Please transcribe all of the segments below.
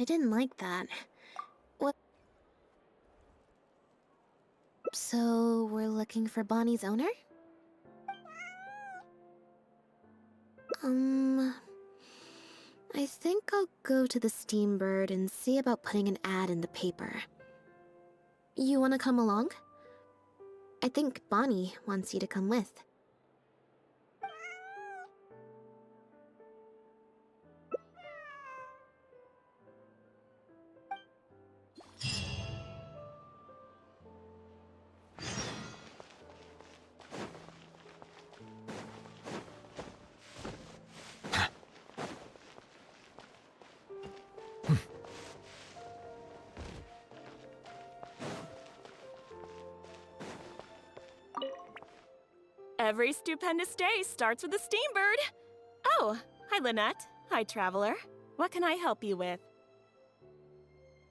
I didn't like that. What? So, we're looking for Bonnie's owner? Um... I think I'll go to the Steambird and see about putting an ad in the paper. You wanna come along? I think Bonnie wants you to come with. Every stupendous day starts with a Steambird. Oh, hi Lynette. Hi Traveler. What can I help you with?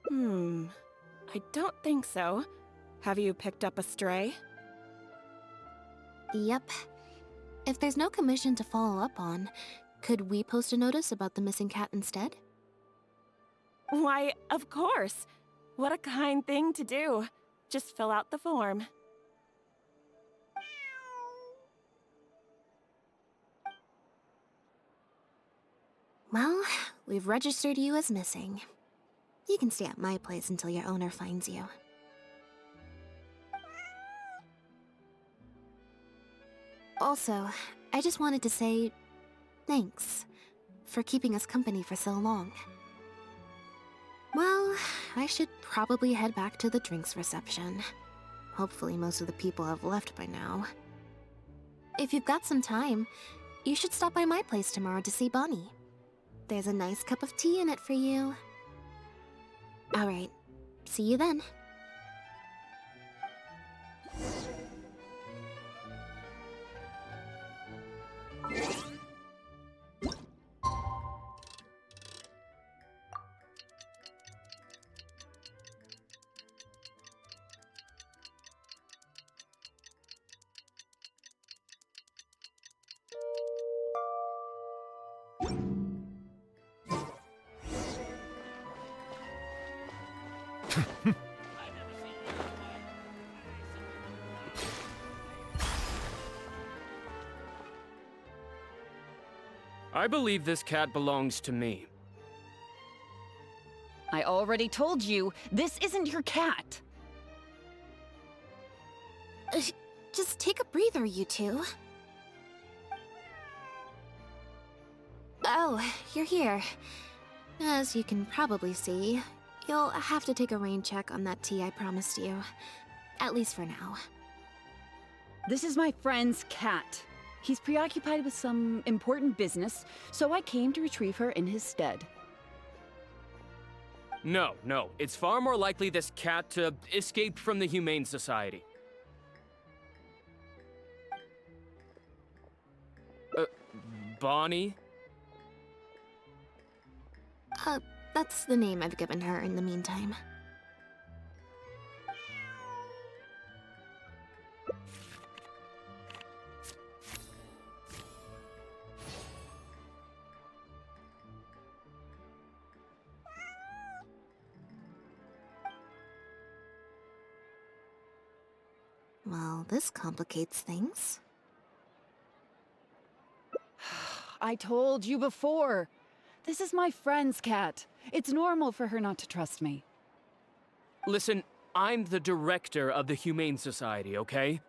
I don't think so. Have you picked up a stray? Yep. If there's no commission to follow up on, could we post a notice about the missing cat instead? Why, of course. What a kind thing to do. Just fill out the form. Well, we've registered you as missing. You can stay at my place until your owner finds you. Also, I just wanted to say thanks for keeping us company for so long. Well, I should probably head back to the drinks reception. Hopefully most of the people have left by now. If you've got some time, you should stop by my place tomorrow to see Bonnie. There's a nice cup of tea in it for you. Alright, see you then. I believe this cat belongs to me. I already told you, this isn't your cat. Just take a breather, you two. Oh, you're here. As you can probably see, you'll have to take a rain check on that tea I promised you. At least for now. This is my friend's cat. He's preoccupied with some important business, so I came to retrieve her in his stead. No, it's far more likely this cat escaped from the Humane Society. Bonnie? That's the name I've given her in the meantime. Well, this complicates things. I told you before. This is my friend's cat. It's normal for her not to trust me. Listen, I'm the director of the Humane Society, okay?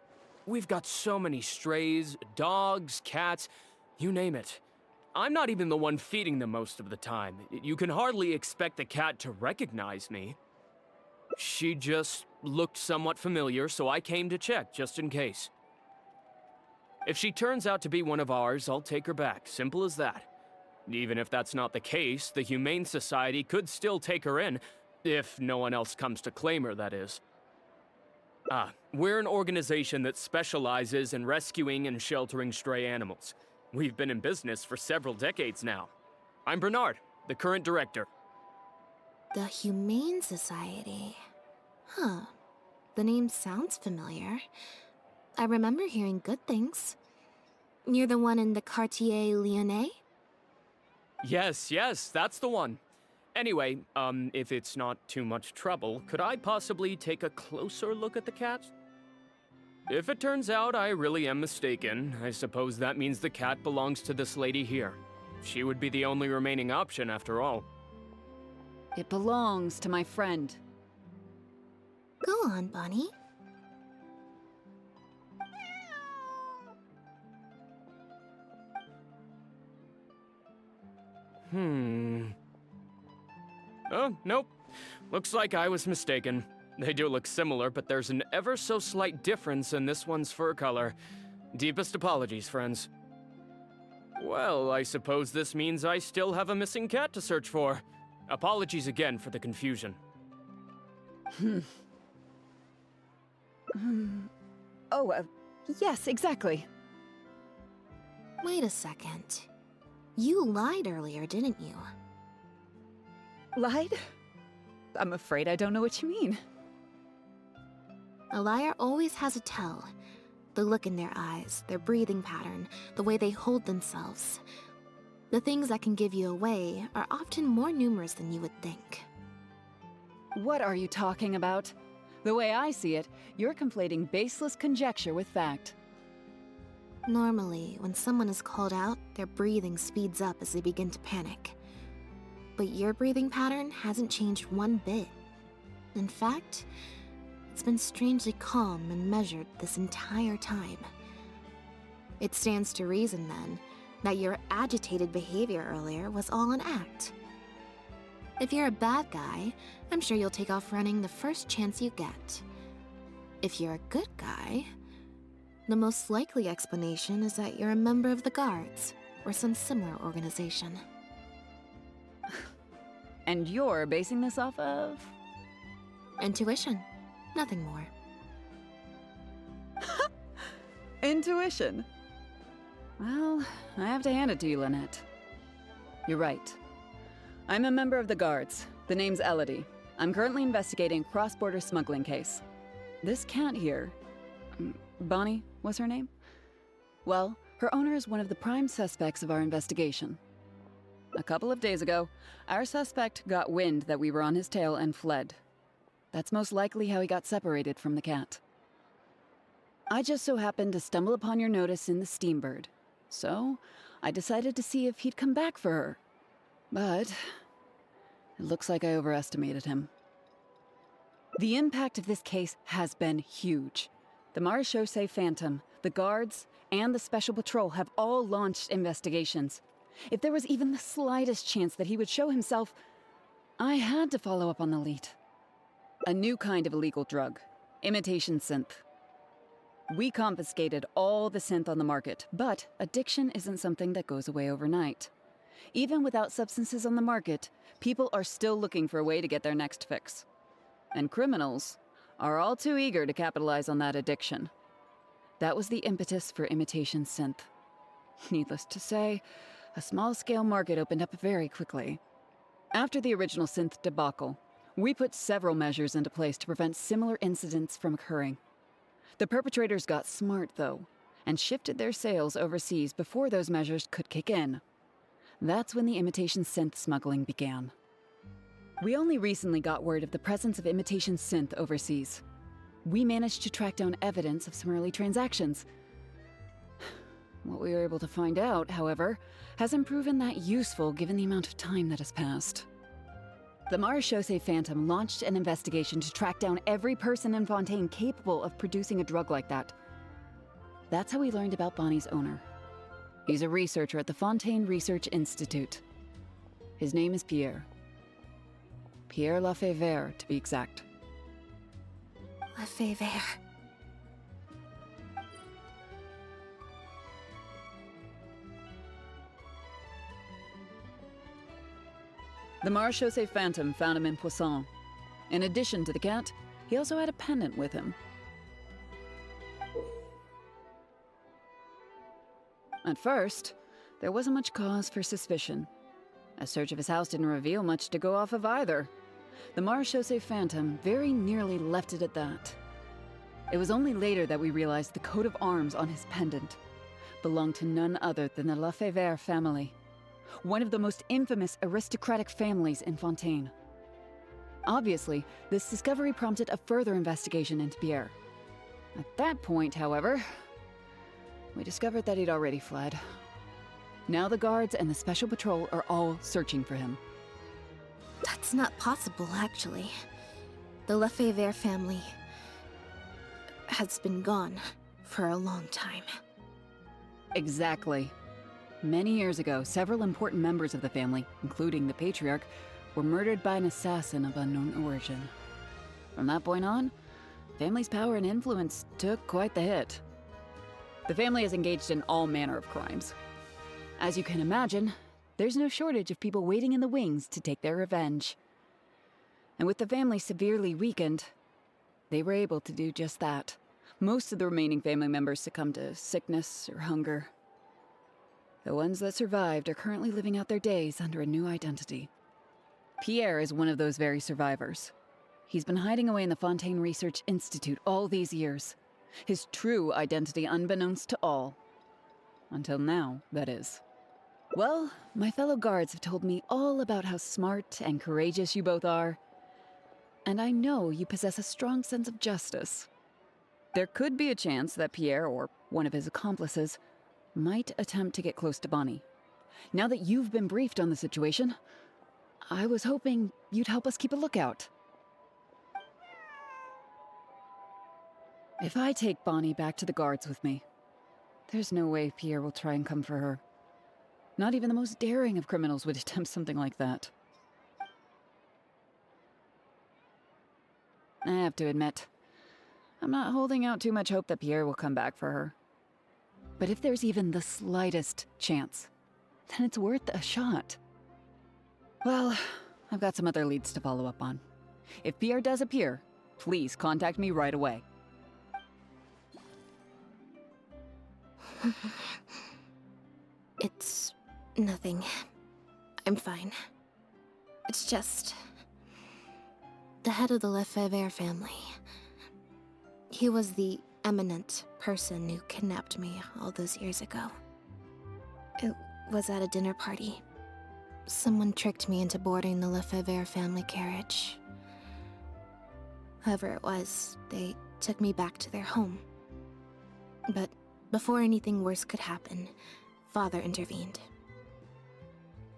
We've got so many strays, dogs, cats, you name it. I'm not even the one feeding them most of the time. You can hardly expect the cat to recognize me. She just looked somewhat familiar, so I came to check, just in case. If she turns out to be one of ours, I'll take her back. Simple as that. Even if that's not the case, the Humane Society could still take her in, if no one else comes to claim her, that is. We're an organization that specializes in rescuing and sheltering stray animals. We've been in business for several decades now. I'm Bernard, the current director. The Humane Society. Huh. The name sounds familiar. I remember hearing good things. You're the one in the Quartier Lyonnais? Yes, that's the one. Anyway, if it's not too much trouble, could I possibly take a closer look at the cat? If it turns out I really am mistaken, I suppose that means the cat belongs to this lady here. She would be the only remaining option after all. It belongs to my friend. Go on, Bonnie. Oh, nope. Looks like I was mistaken. They do look similar, but there's an ever so slight difference in this one's fur color. Deepest apologies, friends. Well, I suppose this means I still have a missing cat to search for. Apologies again for the confusion. Yes, exactly. Wait a second. You lied earlier, didn't you? Lied? I'm afraid I don't know what you mean. A liar always has a tell. The look in their eyes, their breathing pattern, the way they hold themselves. The things that can give you away are often more numerous than you would think. What are you talking about? The way I see it, you're conflating baseless conjecture with fact. Normally, when someone is called out, their breathing speeds up as they begin to panic. But your breathing pattern hasn't changed one bit. In fact, it's been strangely calm and measured this entire time. It stands to reason, then, that your agitated behavior earlier was all an act. If you're a bad guy, I'm sure you'll take off running the first chance you get. If you're a good guy, the most likely explanation is that you're a member of the Guards, or some similar organization. And you're basing this off of? Intuition. Nothing more. Intuition. Well, I have to hand it to you, Lynette. You're right. I'm a member of the Guards. The name's Elodie. I'm currently investigating a cross-border smuggling case. This cat here, Bonnie was her name? Well, her owner is one of the prime suspects of our investigation. A couple of days ago, our suspect got wind that we were on his tail and fled. That's most likely how he got separated from the cat. I just so happened to stumble upon your notice in the Steambird, so I decided to see if he'd come back for her. But it looks like I overestimated him. The impact of this case has been huge. The Marechaussee Phantom, the Guards, and the Special Patrol have all launched investigations. If there was even the slightest chance that he would show himself, I had to follow up on the lead. A new kind of illegal drug, imitation synth. We confiscated all the synth on the market, but addiction isn't something that goes away overnight. Even without substances on the market, people are still looking for a way to get their next fix. And criminals are all too eager to capitalize on that addiction. That was the impetus for imitation synth. Needless to say, a small-scale market opened up very quickly. After the original synth debacle, we put several measures into place to prevent similar incidents from occurring. The perpetrators got smart, though, and shifted their sales overseas before those measures could kick in. That's when the imitation synth smuggling began. We only recently got word of the presence of imitation synth overseas. We managed to track down evidence of some early transactions. What we were able to find out, however, hasn't proven that useful given the amount of time that has passed. The Marechaussee Phantom launched an investigation to track down every person in Fontaine capable of producing a drug like that. That's how we learned about Bonnie's owner. He's a researcher at the Fontaine Research Institute. His name is Pierre. Pierre Lafayette, to be exact. Lefebvre. The Marechaussee Phantom found him in Poisson. In addition to the cat, he also had a pendant with him. At first, there wasn't much cause for suspicion. A search of his house didn't reveal much to go off of either. The Marechaussee Phantom very nearly left it at that. It was only later that we realized the coat of arms on his pendant belonged to none other than the Lafayette family. one of the most infamous aristocratic families in Fontaine. Obviously, this discovery prompted a further investigation into Pierre. At that point, however, we discovered that he'd already fled. Now the guards and the Special Patrol are all searching for him. That's not possible, actually. The Lefebvre family has been gone for a long time. Exactly. Many years ago, several important members of the family, including the Patriarch, were murdered by an assassin of unknown origin. From that point on, the family's power and influence took quite the hit. The family is engaged in all manner of crimes. As you can imagine, there's no shortage of people waiting in the wings to take their revenge. And with the family severely weakened, they were able to do just that. Most of the remaining family members succumbed to sickness or hunger. The ones that survived are currently living out their days under a new identity. Pierre is one of those very survivors. He's been hiding away in the Fontaine Research Institute all these years. His true identity unbeknownst to all. Until now, that is. Well, my fellow guards have told me all about how smart and courageous you both are. And I know you possess a strong sense of justice. There could be a chance that Pierre, or one of his accomplices, might attempt to get close to Bonnie. Now that you've been briefed on the situation, I was hoping you'd help us keep a lookout. If I take Bonnie back to the guards with me, there's no way Pierre will try and come for her. Not even the most daring of criminals would attempt something like that. I have to admit, I'm not holding out too much hope that Pierre will come back for her. But if there's even the slightest chance, then it's worth a shot. Well, I've got some other leads to follow up on. If Pierre does appear, please contact me right away. It's nothing. I'm fine. It's just... the head of the Lefebvre family. He was the eminent person who kidnapped me all those years ago. It was at a dinner party. Someone tricked me into boarding the Lefebvre family carriage. Whoever it was, they took me back to their home. But before anything worse could happen, Father intervened.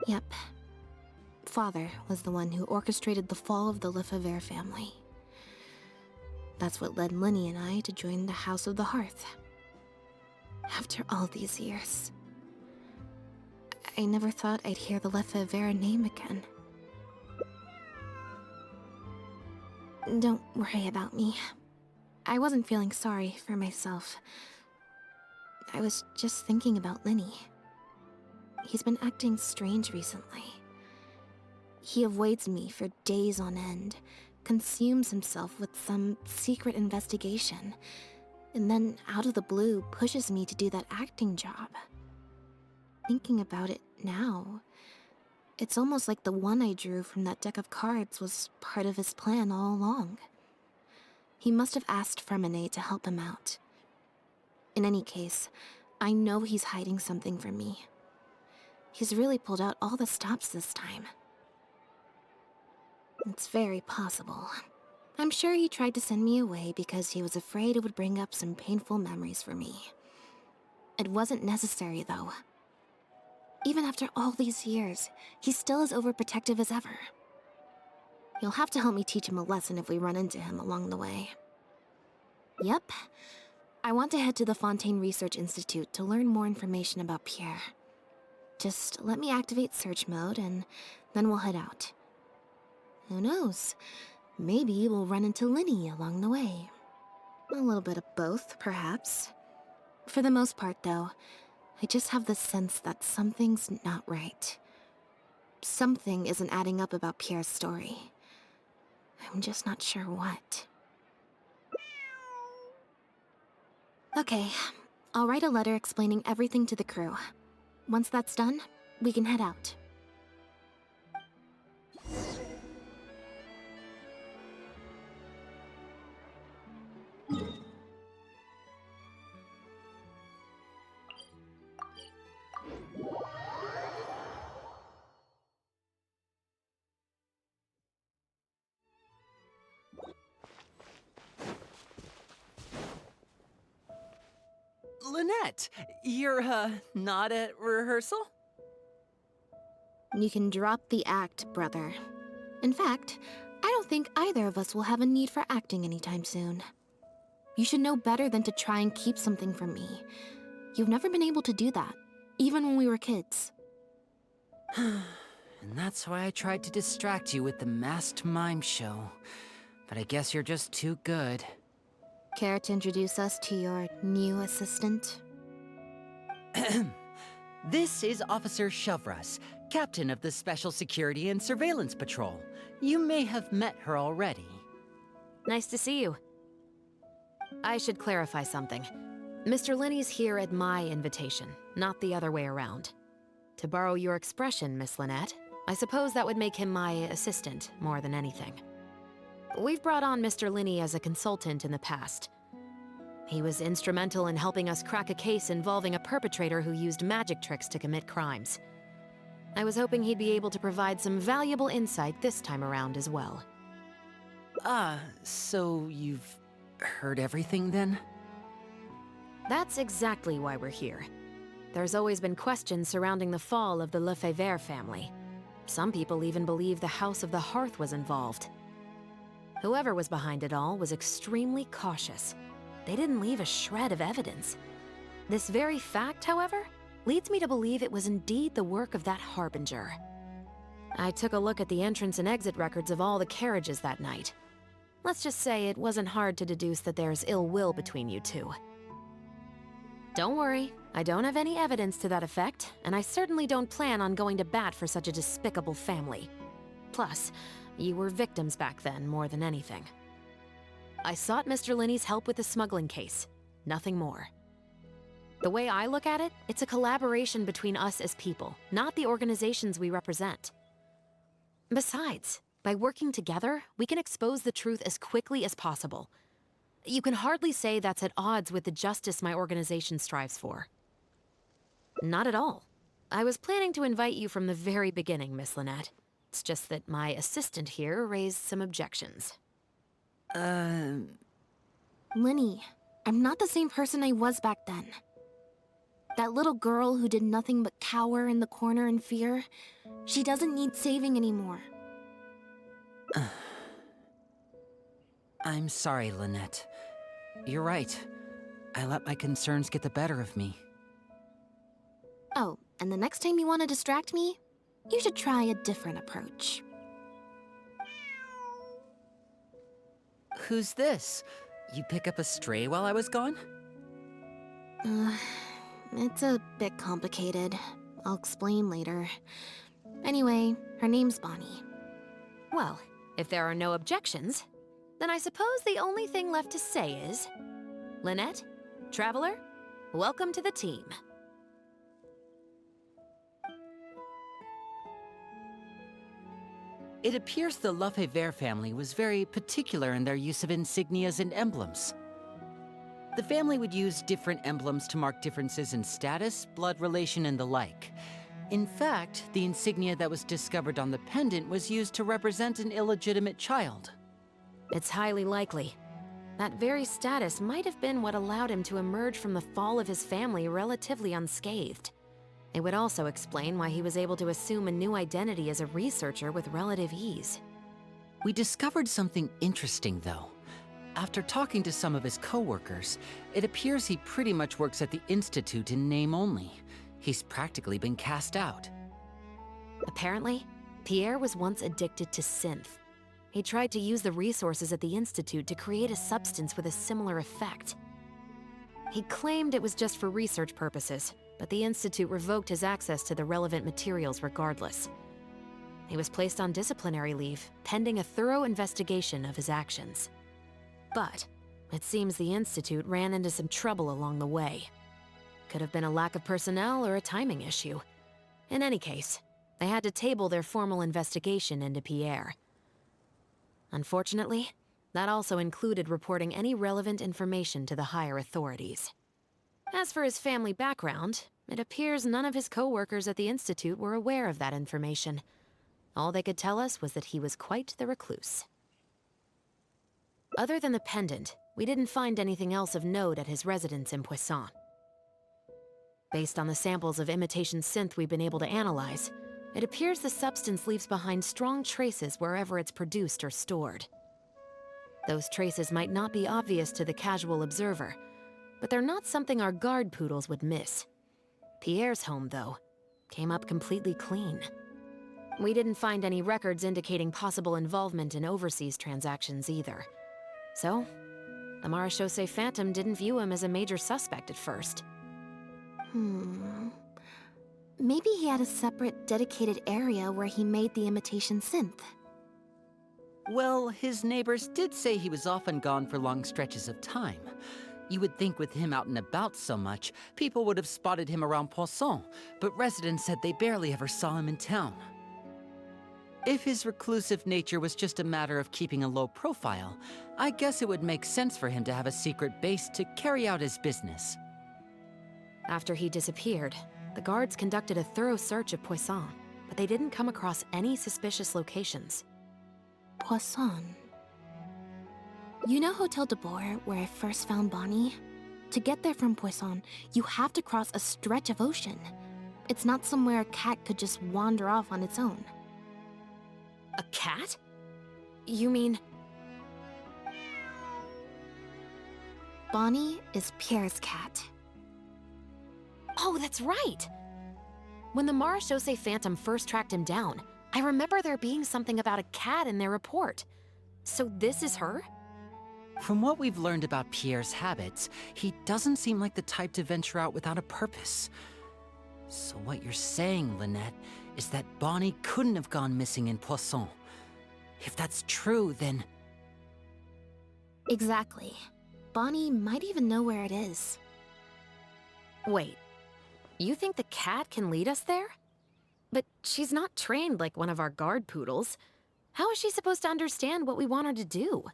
Yep. Father was the one who orchestrated the fall of the Lefebvre family. That's what led Linny and I to join the House of the Hearth. After all these years, I never thought I'd hear the Lefebvre name again. Don't worry about me. I wasn't feeling sorry for myself. I was just thinking about Linny. He's been acting strange recently. He avoids me for days on end, consumes himself with some secret investigation, and then out of the blue pushes me to do that acting job. Thinking about it now, it's almost like the one I drew from that deck of cards was part of his plan all along. He must have asked Fremine to help him out. In any case, I know he's hiding something from me. He's really pulled out all the stops this time. It's very possible. I'm sure he tried to send me away because he was afraid it would bring up some painful memories for me. It wasn't necessary, though. Even after all these years, he's still as overprotective as ever. You'll have to help me teach him a lesson if we run into him along the way. Yep. I want to head to the Fontaine Research Institute to learn more information about Pierre. Just let me activate search mode, and then we'll head out. Who knows? Maybe we'll run into Linny along the way. A little bit of both, perhaps. For the most part, though, I just have the sense that something's not right. Something isn't adding up about Pierre's story. I'm just not sure what. Okay, I'll write a letter explaining everything to the crew. Once that's done, we can head out. Lynette, you're, not at rehearsal? You can drop the act, brother. In fact, I don't think either of us will have a need for acting anytime soon. You should know better than to try and keep something from me. You've never been able to do that, even when we were kids. And that's why I tried to distract you with the masked mime show. But I guess you're just too good. Care to introduce us to your new assistant? This is Officer Shovras, captain of the Special Security and Surveillance Patrol. You may have met her already. Nice to see you. I should clarify something. Mr. Linney's here at my invitation, not the other way around. To borrow your expression, Miss Lynette, I suppose that would make him my assistant more than anything. We've brought on Mr. Linney as a consultant in the past. He was instrumental in helping us crack a case involving a perpetrator who used magic tricks to commit crimes. I was hoping he'd be able to provide some valuable insight this time around as well. So you've heard everything then? That's exactly why we're here. There's always been questions surrounding the fall of the Lefebvre family. Some people even believe the House of the Hearth was involved. Whoever was behind it all was extremely cautious. They didn't leave a shred of evidence. This very fact, however, leads me to believe it was indeed the work of that harbinger. I took a look at the entrance and exit records of all the carriages that night. Let's just say it wasn't hard to deduce that there's ill will between you two. Don't worry, I don't have any evidence to that effect, and I certainly don't plan on going to bat for such a despicable family. Plus, you were victims back then more than anything. I sought Mr. Linney's help with the smuggling case, nothing more. The way I look at it, it's a collaboration between us as people, not the organizations we represent. Besides, by working together, we can expose the truth as quickly as possible. You can hardly say that's at odds with the justice my organization strives for. Not at all. I was planning to invite you from the very beginning, Miss Lynette. It's just that my assistant here raised some objections. Linny, I'm not the same person I was back then. That little girl who did nothing but cower in the corner in fear, she doesn't need saving anymore. I'm sorry, Lynette. You're right. I let my concerns get the better of me. Oh, and the next time you want to distract me, you should try a different approach. Who's this? You pick up a stray while I was gone? It's a bit complicated. I'll explain later. Anyway, her name's Bonnie. Well, if there are no objections, then I suppose the only thing left to say is... Lynette, Traveler, welcome to the team. It appears the Lefebvre family was very particular in their use of insignias and emblems. The family would use different emblems to mark differences in status, blood relation, and the like. In fact, the insignia that was discovered on the pendant was used to represent an illegitimate child. It's highly likely. That very status might have been what allowed him to emerge from the fall of his family relatively unscathed. It would also explain why he was able to assume a new identity as a researcher with relative ease. We discovered something interesting, though. After talking to some of his co-workers, it appears he pretty much works at the Institute in name only. He's practically been cast out. Apparently, Pierre was once addicted to synth. He tried to use the resources at the Institute to create a substance with a similar effect. He claimed it was just for research purposes, but the Institute revoked his access to the relevant materials regardless. He was placed on disciplinary leave, pending a thorough investigation of his actions. But it seems the Institute ran into some trouble along the way. Could have been a lack of personnel or a timing issue. In any case, they had to table their formal investigation into Pierre. Unfortunately, that also included reporting any relevant information to the higher authorities. As for his family background, it appears none of his co-workers at the Institute were aware of that information. All they could tell us was that he was quite the recluse. Other than the pendant, we didn't find anything else of note at his residence in Poisson. Based on the samples of imitation synth we've been able to analyze, it appears the substance leaves behind strong traces wherever it's produced or stored. Those traces might not be obvious to the casual observer, but they're not something our guard poodles would miss. Pierre's home, though, came up completely clean. We didn't find any records indicating possible involvement in overseas transactions either. So, the Marechaussee Phantom didn't view him as a major suspect at first. Maybe he had a separate, dedicated area where he made the imitation synth. Well, his neighbors did say he was often gone for long stretches of time. You would think with him out and about so much, people would have spotted him around Poisson, but residents said they barely ever saw him in town. If his reclusive nature was just a matter of keeping a low profile, I guess it would make sense for him to have a secret base to carry out his business. After he disappeared, the guards conducted a thorough search of Poisson, but they didn't come across any suspicious locations. Poisson. You know Hotel de Boer, where I first found Bonnie? To get there from Poisson, you have to cross a stretch of ocean. It's not somewhere a cat could just wander off on its own. A cat? You mean... Bonnie is Pierre's cat. Oh, that's right! When the Marechaussee Phantom first tracked him down, I remember there being something about a cat in their report. So this is her? From what we've learned about Pierre's habits, he doesn't seem like the type to venture out without a purpose. So what you're saying, Lynette, is that Bonnie couldn't have gone missing in Poisson. If that's true, then... Exactly. Bonnie might even know where it is. Wait, you think the cat can lead us there? But she's not trained like one of our guard poodles. How is she supposed to understand what we want her to do?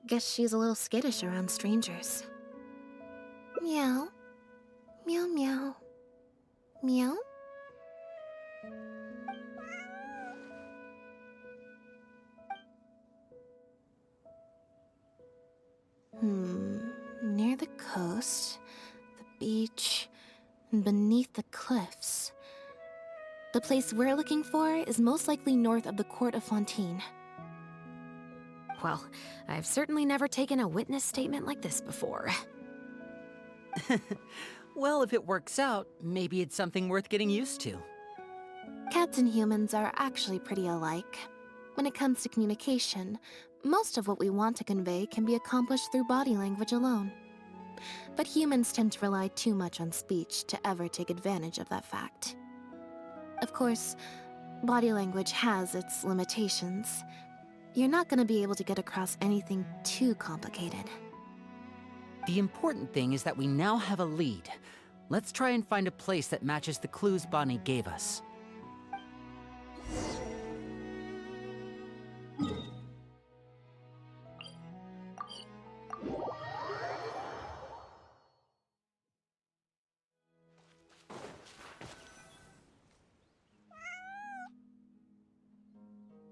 Guess she's a little skittish around strangers. Meow. Meow meow. Meow? Near the coast, the beach, and beneath the cliffs. The place we're looking for is most likely north of the Court of Fontaine. Well, I've certainly never taken a witness statement like this before. Well, if it works out, maybe it's something worth getting used to. Cats and humans are actually pretty alike. When it comes to communication, most of what we want to convey can be accomplished through body language alone. But humans tend to rely too much on speech to ever take advantage of that fact. Of course, body language has its limitations. You're not going to be able to get across anything too complicated. The important thing is that we now have a lead. Let's try and find a place that matches the clues Bonnie gave us.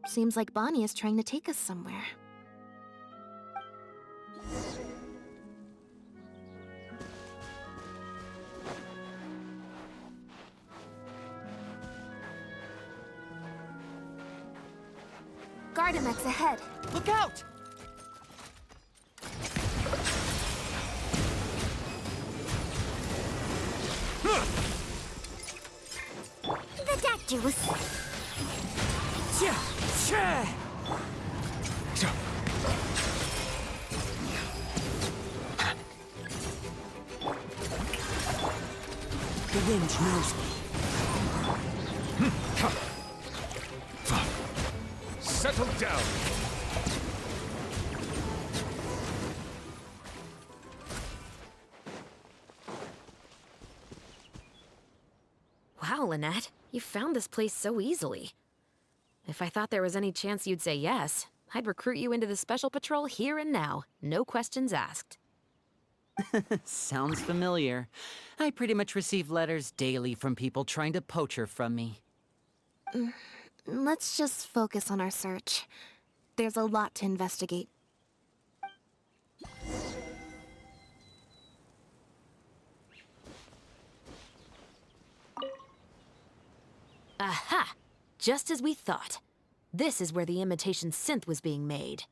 Seems like Bonnie is trying to take us somewhere. Gardamex ahead! Look out! The Dactyls! The wind knows me. Settle down. Wow, Lynette, you found this place so easily. If I thought there was any chance you'd say yes, I'd recruit you into the Special Patrol here and now, no questions asked. Sounds familiar. I pretty much receive letters daily from people trying to poach her from me. Let's just focus on our search. There's a lot to investigate. Aha! Just as we thought. This is where the imitation synth was being made.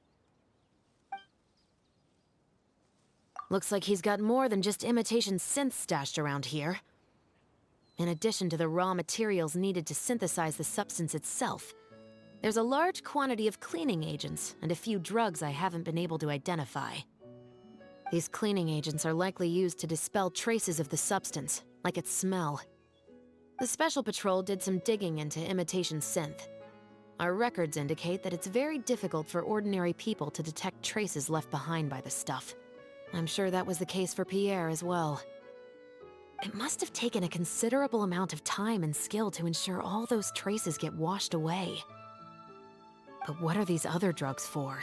Looks like he's got more than just imitation synths stashed around here. In addition to the raw materials needed to synthesize the substance itself, there's a large quantity of cleaning agents and a few drugs I haven't been able to identify. These cleaning agents are likely used to dispel traces of the substance, like its smell. The Special Patrol did some digging into imitation synth. Our records indicate that it's very difficult for ordinary people to detect traces left behind by the stuff. I'm sure that was the case for Pierre as well. It must have taken a considerable amount of time and skill to ensure all those traces get washed away. But what are these other drugs for?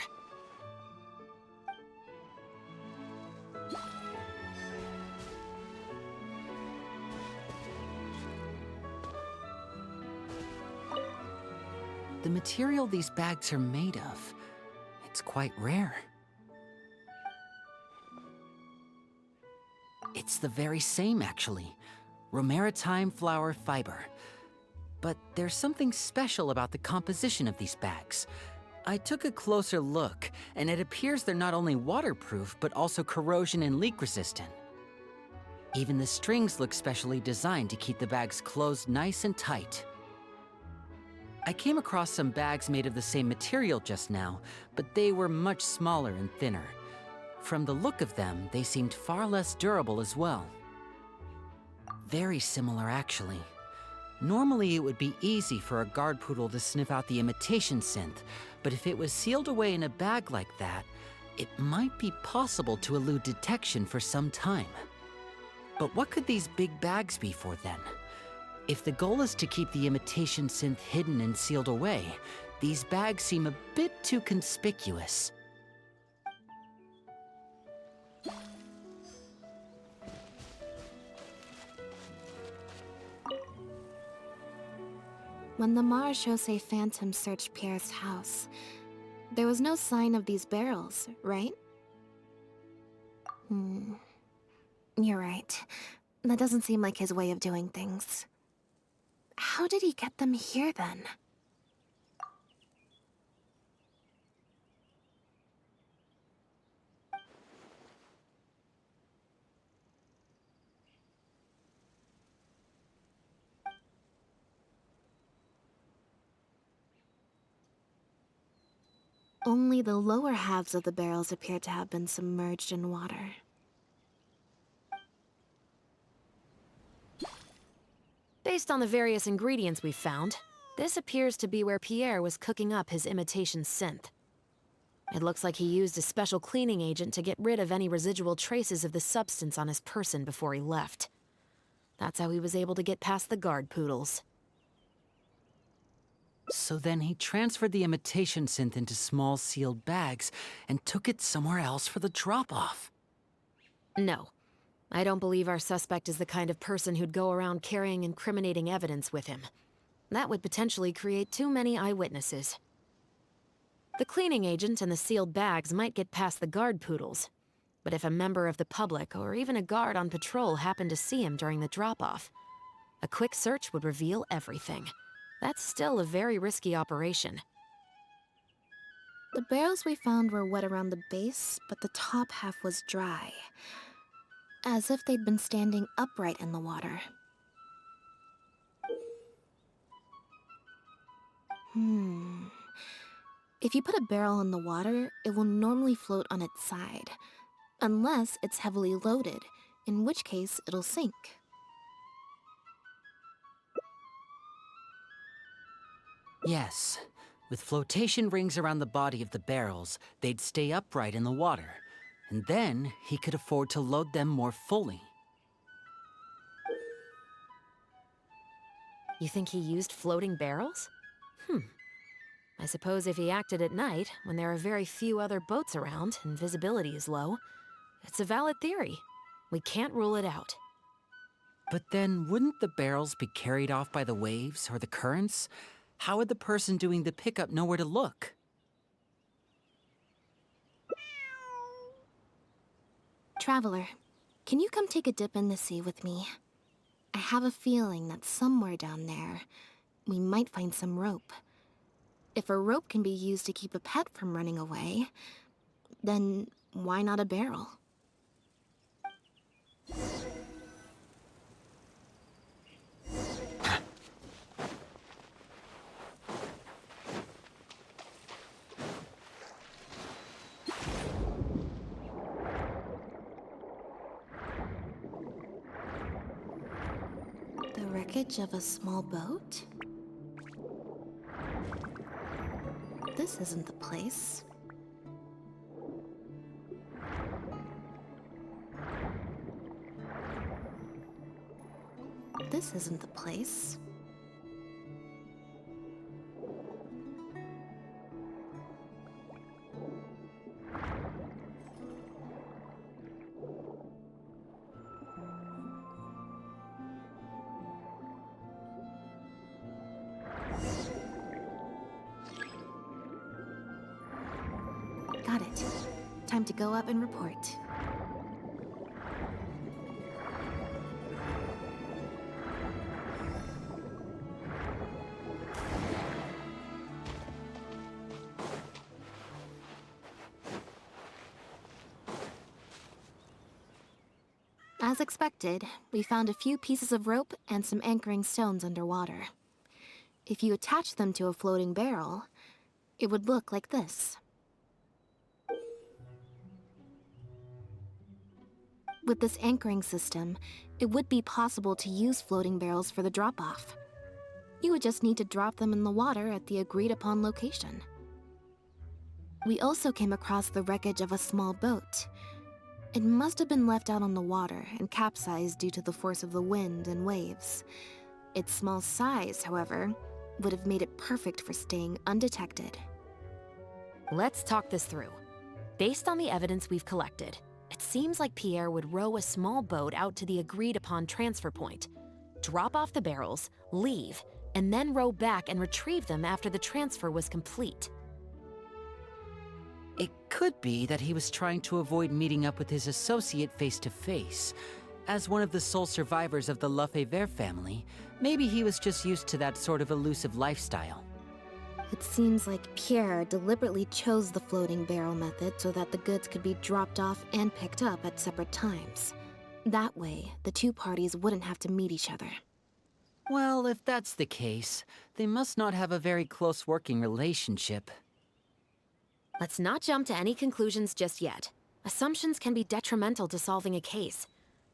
The material these bags are made of, it's quite rare. It's the very same, actually. Romaritime flower fiber. But there's something special about the composition of these bags. I took a closer look, and it appears they're not only waterproof, but also corrosion and leak resistant. Even the strings look specially designed to keep the bags closed nice and tight. I came across some bags made of the same material just now, but they were much smaller and thinner. From the look of them, they seemed far less durable as well. Very similar, actually. Normally, it would be easy for a guard poodle to sniff out the imitation synth, but if it was sealed away in a bag like that, it might be possible to elude detection for some time. But what could these big bags be for then? If the goal is to keep the imitation synth hidden and sealed away, these bags seem a bit too conspicuous. When the Marechaussee Phantom searched Pierre's house, there was no sign of these barrels, right? You're right. That doesn't seem like his way of doing things. How did he get them here, then? Only the lower halves of the barrels appear to have been submerged in water. Based on the various ingredients we've found, this appears to be where Pierre was cooking up his imitation synth. It looks like he used a special cleaning agent to get rid of any residual traces of the substance on his person before he left. That's how he was able to get past the guard poodles. So then he transferred the imitation synth into small sealed bags and took it somewhere else for the drop-off. No. I don't believe our suspect is the kind of person who'd go around carrying incriminating evidence with him. That would potentially create too many eyewitnesses. The cleaning agent and the sealed bags might get past the guard poodles, but if a member of the public or even a guard on patrol happened to see him during the drop-off, a quick search would reveal everything. That's still a very risky operation. The barrels we found were wet around the base, but the top half was dry. As if they'd been standing upright in the water. If you put a barrel in the water, it will normally float on its side. Unless it's heavily loaded, in which case it'll sink. Yes. With flotation rings around the body of the barrels, they'd stay upright in the water. And then he could afford to load them more fully. You think he used floating barrels? I suppose if he acted at night, when there are very few other boats around and visibility is low, it's a valid theory. We can't rule it out. But then, wouldn't the barrels be carried off by the waves or the currents? How would the person doing the pickup know where to look? Traveler, can you come take a dip in the sea with me? I have a feeling that somewhere down there, we might find some rope. If a rope can be used to keep a pet from running away, then why not a barrel? The wreckage of a small boat? This isn't the place. This isn't the place. Got it. Time to go up and report. As expected, we found a few pieces of rope and some anchoring stones underwater. If you attach them to a floating barrel, it would look like this. With this anchoring system, it would be possible to use floating barrels for the drop-off. You would just need to drop them in the water at the agreed-upon location. We also came across the wreckage of a small boat. It must have been left out on the water and capsized due to the force of the wind and waves. Its small size, however, would have made it perfect for staying undetected. Let's talk this through. Based on the evidence we've collected, it seems like Pierre would row a small boat out to the agreed-upon transfer point, drop off the barrels, leave, and then row back and retrieve them after the transfer was complete. It could be that he was trying to avoid meeting up with his associate face-to-face. As one of the sole survivors of the Lefebvre family, maybe he was just used to that sort of elusive lifestyle. It seems like Pierre deliberately chose the floating barrel method so that the goods could be dropped off and picked up at separate times. That way, the two parties wouldn't have to meet each other. Well, if that's the case, they must not have a very close working relationship. Let's not jump to any conclusions just yet. Assumptions can be detrimental to solving a case.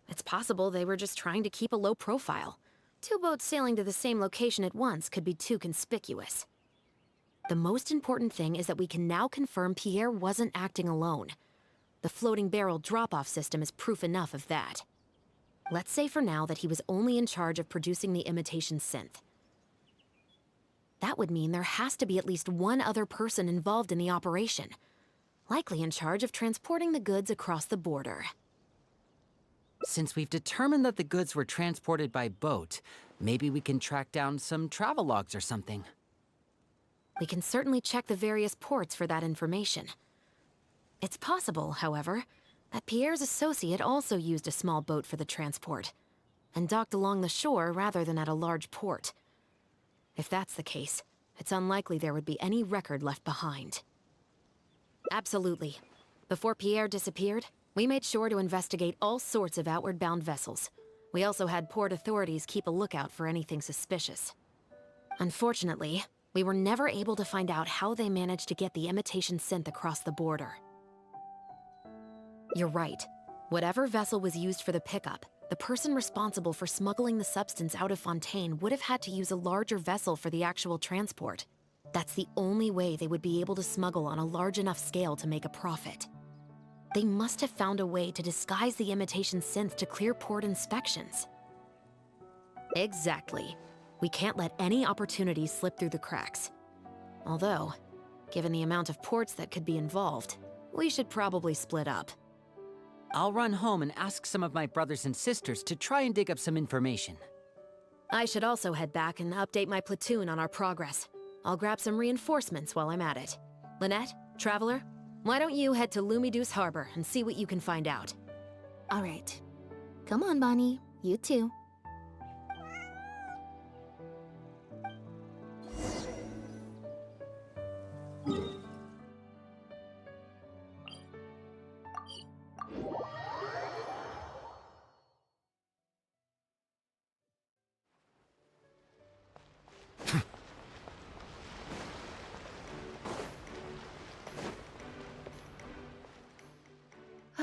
It's possible they were just trying to keep a low profile. Two boats sailing to the same location at once could be too conspicuous. The most important thing is that we can now confirm Pierre wasn't acting alone. The floating barrel drop-off system is proof enough of that. Let's say for now that he was only in charge of producing the imitation synth. That would mean there has to be at least one other person involved in the operation, likely in charge of transporting the goods across the border. Since we've determined that the goods were transported by boat, maybe we can track down some travel logs or something. We can certainly check the various ports for that information. It's possible, however, that Pierre's associate also used a small boat for the transport, and docked along the shore rather than at a large port. If that's the case, it's unlikely there would be any record left behind. Absolutely. Before Pierre disappeared, we made sure to investigate all sorts of outward-bound vessels. We also had port authorities keep a lookout for anything suspicious. Unfortunately, we were never able to find out how they managed to get the imitation synth across the border. You're right. Whatever vessel was used for the pickup, the person responsible for smuggling the substance out of Fontaine would have had to use a larger vessel for the actual transport. That's the only way they would be able to smuggle on a large enough scale to make a profit. They must have found a way to disguise the imitation synth to clear port inspections. Exactly. We can't let any opportunities slip through the cracks. Although, Given the amount of ports that could be involved, we should probably split up. I'll run home and ask some of my brothers and sisters to try and dig up some information. I should also head back and update my platoon on our progress. I'll grab some reinforcements while I'm at it. Lynette, Traveler, why don't you head to Lumiduce Harbor and see what you can find out? All right. Come on, Bonnie. You too.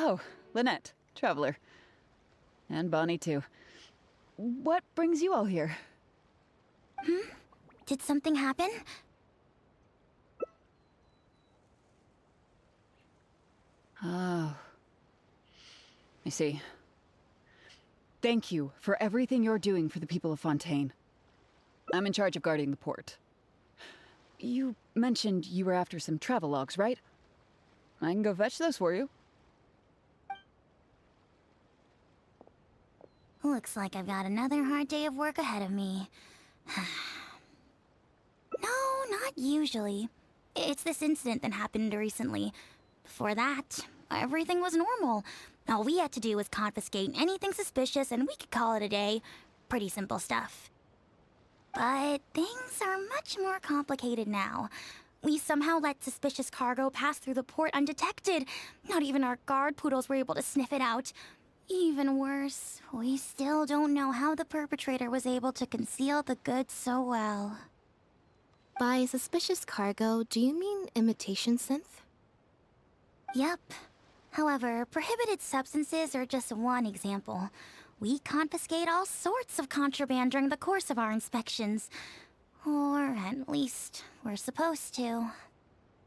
Oh, Lynette, Traveler. And Bonnie, too. What brings you all here? Did something happen? Oh. I see. Thank you for everything you're doing for the people of Fontaine. I'm in charge of guarding the port. You mentioned you were after some travelogues, right? I can go fetch those for you. Looks like I've got another hard day of work ahead of me. No, not usually. It's this incident that happened recently. Before that, everything was normal. All we had to do was confiscate anything suspicious and we could call it a day. Pretty simple stuff. But things are much more complicated now. We somehow let suspicious cargo pass through the port undetected. Not even our guard poodles were able to sniff it out. Even worse, we still don't know how the perpetrator was able to conceal the goods so well. By suspicious cargo, do you mean imitation synth? Yep. However, prohibited substances are just one example. We confiscate all sorts of contraband during the course of our inspections. Or at least, we're supposed to.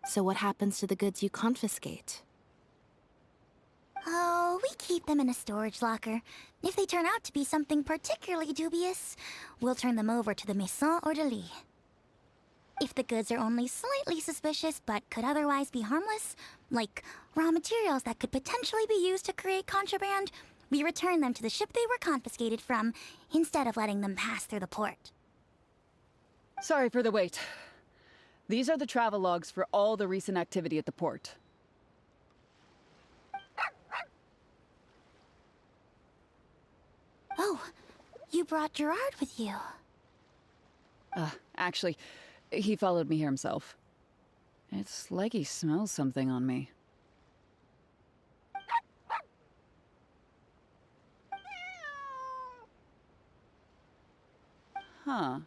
So what happens to the goods you confiscate? Oh, we keep them in a storage locker. If they turn out to be something particularly dubious, we'll turn them over to the Maison Orderly. If the goods are only slightly suspicious but could otherwise be harmless, like raw materials that could potentially be used to create contraband, we return them to the ship they were confiscated from, instead of letting them pass through the port. Sorry for the wait. These are the travelogues for all the recent activity at the port. Oh, you brought Gerard with you. Actually, he followed me here himself. It's like he smells something on me. Huh.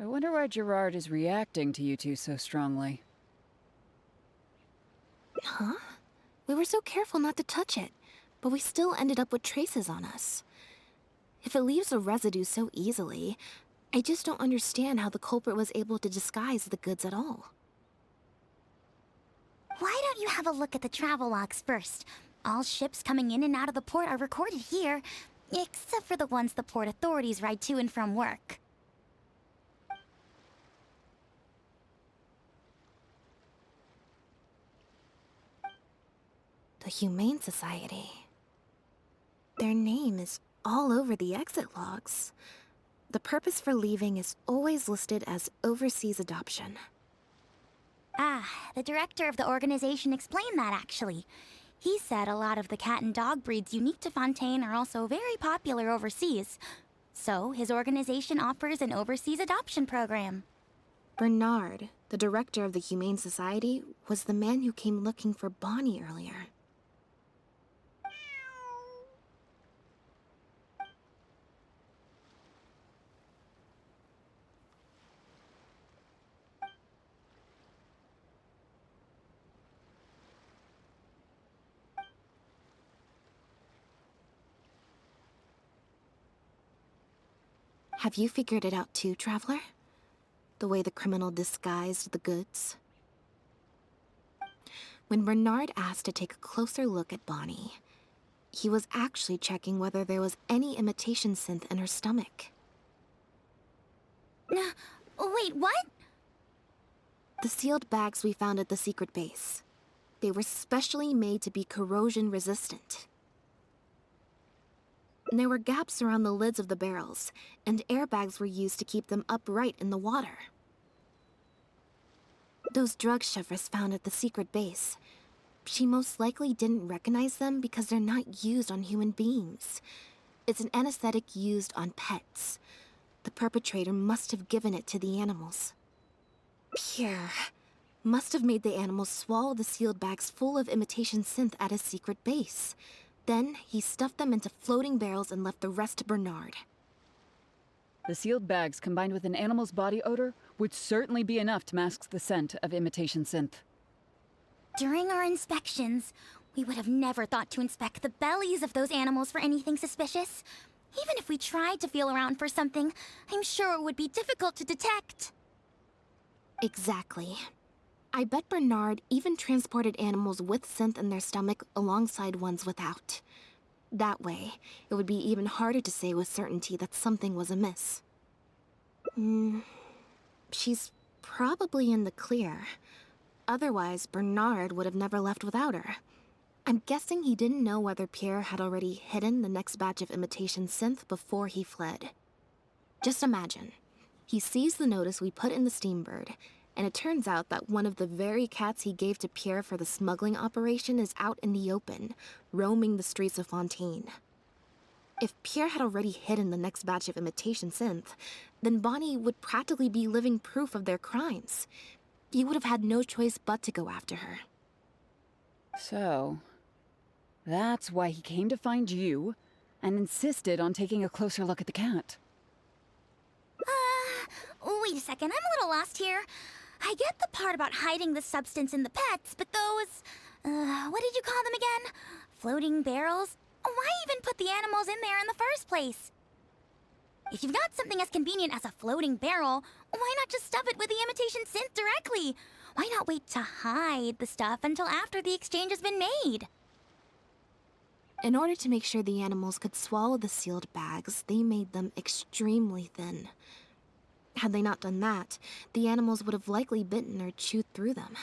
I wonder why Gerard is reacting to you two so strongly. Huh? We were so careful not to touch it, but we still ended up with traces on us. If it leaves a residue so easily, I just don't understand how the culprit was able to disguise the goods at all. Why don't you have a look at the travelogues first? All ships coming in and out of the port are recorded here, except for the ones the port authorities ride to and from work. The Humane Society. Their name is all over the exit logs. The purpose for leaving is always listed as overseas adoption. Ah, the director of the organization explained that, actually. He said a lot of the cat and dog breeds unique to Fontaine are also very popular overseas. So, his organization offers an overseas adoption program. Bernard, the director of the Humane Society, was the man who came looking for Bonnie earlier. Have you figured it out too, Traveler? The way the criminal disguised the goods? When Bernard asked to take a closer look at Bonnie, he was actually checking whether there was any imitation synth in her stomach. Wait, what? The sealed bags we found at the secret base. They were specially made to be corrosion resistant. There were gaps around the lids of the barrels, and airbags were used to keep them upright in the water. Those drug shovers found at the secret base. She most likely didn't recognize them because they're not used on human beings. It's an anesthetic used on pets. The perpetrator must have given it to the animals. Pierre must have made the animals swallow the sealed bags full of imitation synth at his secret base. Then he stuffed them into floating barrels and left the rest to Bernard. The sealed bags combined with an animal's body odor would certainly be enough to mask the scent of imitation synth. During our inspections, we would have never thought to inspect the bellies of those animals for anything suspicious. Even if we tried to feel around for something, I'm sure it would be difficult to detect. Exactly. I bet Bernard even transported animals with synth in their stomach alongside ones without. That way, it would be even harder to say with certainty that something was amiss. She's probably in the clear. Otherwise, Bernard would have never left without her. I'm guessing he didn't know whether Pierre had already hidden the next batch of imitation synth before he fled. Just imagine. He sees the notice we put in the Steambird, and it turns out that one of the very cats he gave to Pierre for the smuggling operation is out in the open, roaming the streets of Fontaine. If Pierre had already hidden the next batch of imitation synth, then Bonnie would practically be living proof of their crimes. He would have had no choice but to go after her. So, that's why he came to find you and insisted on taking a closer look at the cat. Wait a second, I'm a little lost here. I get the part about hiding the substance in the pets, but those, what did you call them again? Floating barrels? Why even put the animals in there in the first place? If you've got something as convenient as a floating barrel, why not just stuff it with the imitation synth directly? Why not wait to hide the stuff until after the exchange has been made? In order to make sure the animals could swallow the sealed bags, they made them extremely thin. Had they not done that, the animals would have likely bitten or chewed through them.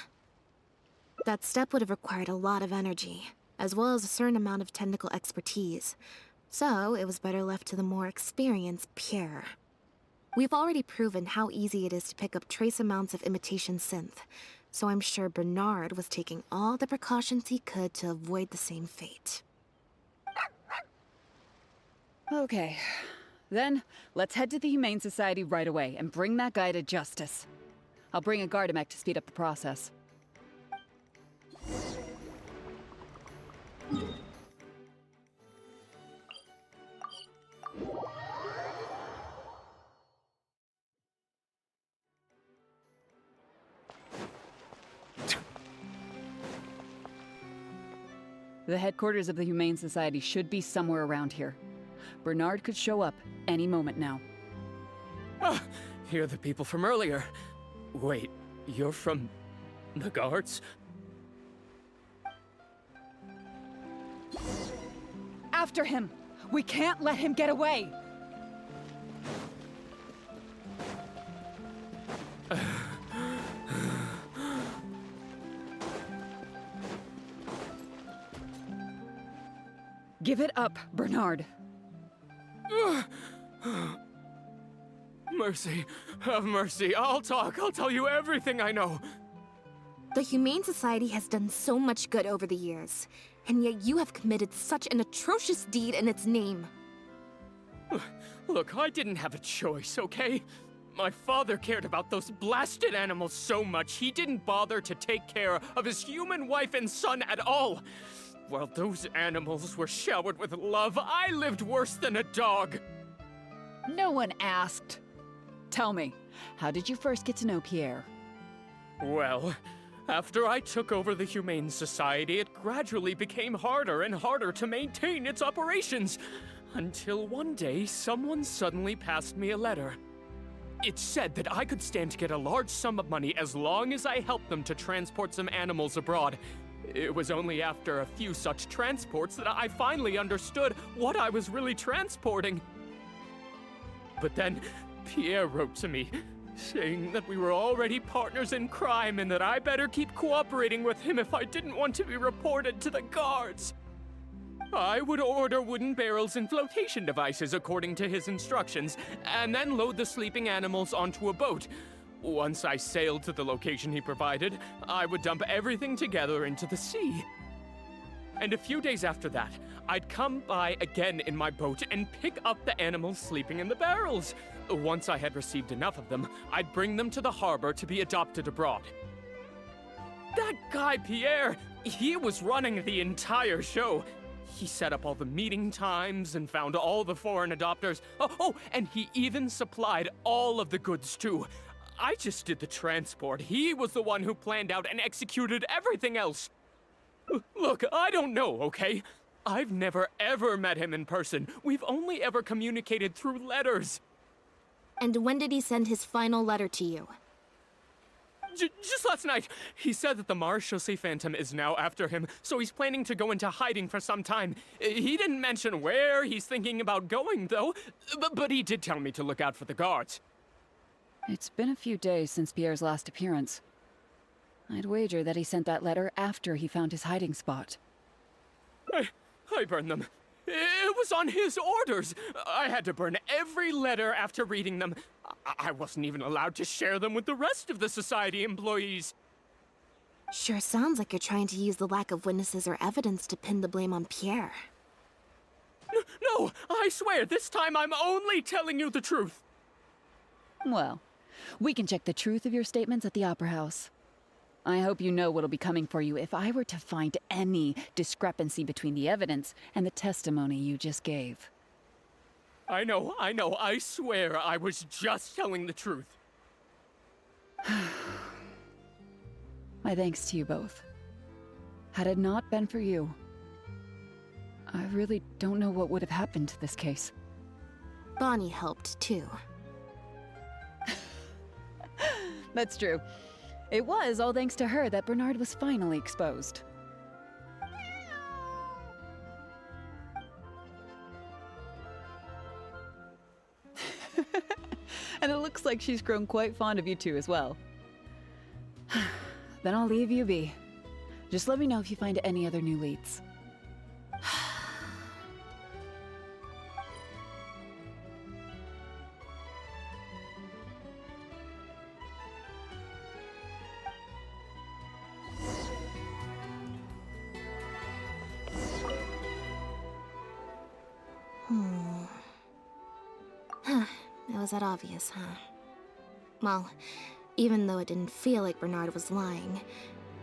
That step would have required a lot of energy, as well as a certain amount of technical expertise. So it was better left to the more experienced Pierre. We've already proven how easy it is to pick up trace amounts of imitation synth, so I'm sure Bernard was taking all the precautions he could to avoid the same fate. Okay. Then, let's head to the Humane Society right away and bring that guy to justice. I'll bring a Gardamek to speed up the process. The headquarters of the Humane Society should be somewhere around here. Bernard could show up any moment now. Ah, you're the people from earlier. Wait, you're from the guards? After him! We can't let him get away! Give it up, Bernard. Mercy, have mercy. I'll talk. I'll tell you everything I know. The Humane Society has done so much good over the years, and yet you have committed such an atrocious deed in its name. Look, I didn't have a choice, okay? My father cared about those blasted animals so much, he didn't bother to take care of his human wife and son at all. While those animals were showered with love, I lived worse than a dog. No one asked. Tell me, how did you first get to know Pierre? Well, after I took over the Humane Society, it gradually became harder and harder to maintain its operations. Until one day, someone suddenly passed me a letter. It said that I could stand to get a large sum of money as long as I helped them to transport some animals abroad. It was only after a few such transports that I finally understood what I was really transporting. But then, Pierre wrote to me. saying that we were already partners in crime and that I better keep cooperating with him if I didn't want to be reported to the guards. I would order wooden barrels and flotation devices according to his instructions, and then load the sleeping animals onto a boat. Once I sailed to the location he provided, I would dump everything together into the sea. And a few days after that, I'd come by again in my boat and pick up the animals sleeping in the barrels. Once I had received enough of them, I'd bring them to the harbor to be adopted abroad. That guy, Pierre, he was running the entire show. He set up all the meeting times and found all the foreign adopters. Oh, and he even supplied all of the goods too. I just did the transport. He was the one who planned out and executed everything else. Look, I don't know, okay? I've never ever met him in person. We've only ever communicated through letters. And when did he send his final letter to you? Just last night, he said that the Marechaussee Phantom is now after him, so he's planning to go into hiding for some time. He didn't mention where he's thinking about going, though, but he did tell me to look out for the guards. It's been a few days since Pierre's last appearance. I'd wager that he sent that letter after he found his hiding spot. I burned them. It was on his orders. I had to burn every letter after reading them. I wasn't even allowed to share them with the rest of the Society employees. Sure sounds like you're trying to use the lack of witnesses or evidence to pin the blame on Pierre. No, I swear, this time I'm only telling you the truth. Well, we can check the truth of your statements at the Opera House. I hope you know what'll be coming for you if I were to find any discrepancy between the evidence and the testimony you just gave. I know, I swear I was just telling the truth. My thanks to you both. Had it not been for you, I really don't know what would have happened to this case. Bonnie helped, too. That's true. It was all thanks to her that Bernard was finally exposed. And it looks like she's grown quite fond of you two as well. Then I'll leave you be. Just let me know if you find any other new leads. It was that obvious, huh? Well, even though it didn't feel like Bernard was lying,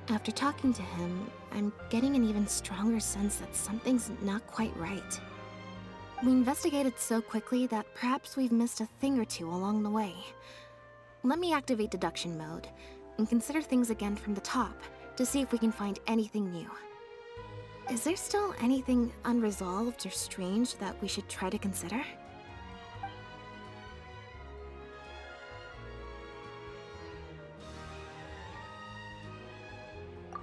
after talking to him, I'm getting an even stronger sense that something's not quite right. We investigated so quickly that perhaps we've missed a thing or two along the way. Let me activate deduction mode and consider things again from the top to see if we can find anything new. Is there still anything unresolved or strange that we should try to consider?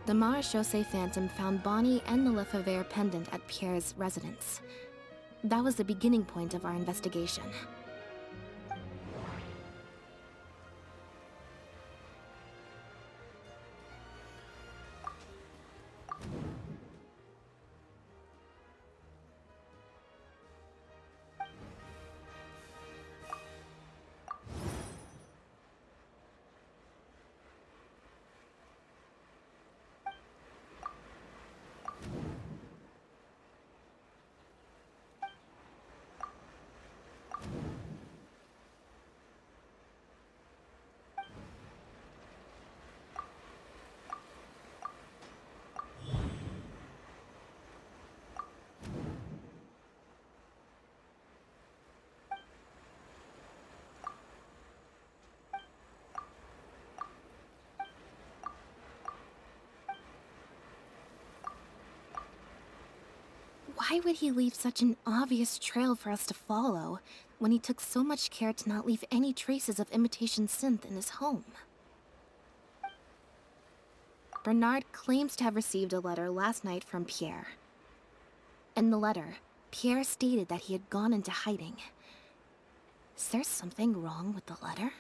The Marechaussee Phantom found Bonnie and the Lefebvre pendant at Pierre's residence. That was the beginning point of our investigation. Why would he leave such an obvious trail for us to follow when he took so much care to not leave any traces of imitation synth in his home? Bernard claims to have received a letter last night from Pierre. In the letter, Pierre stated that he had gone into hiding. Is there something wrong with the letter?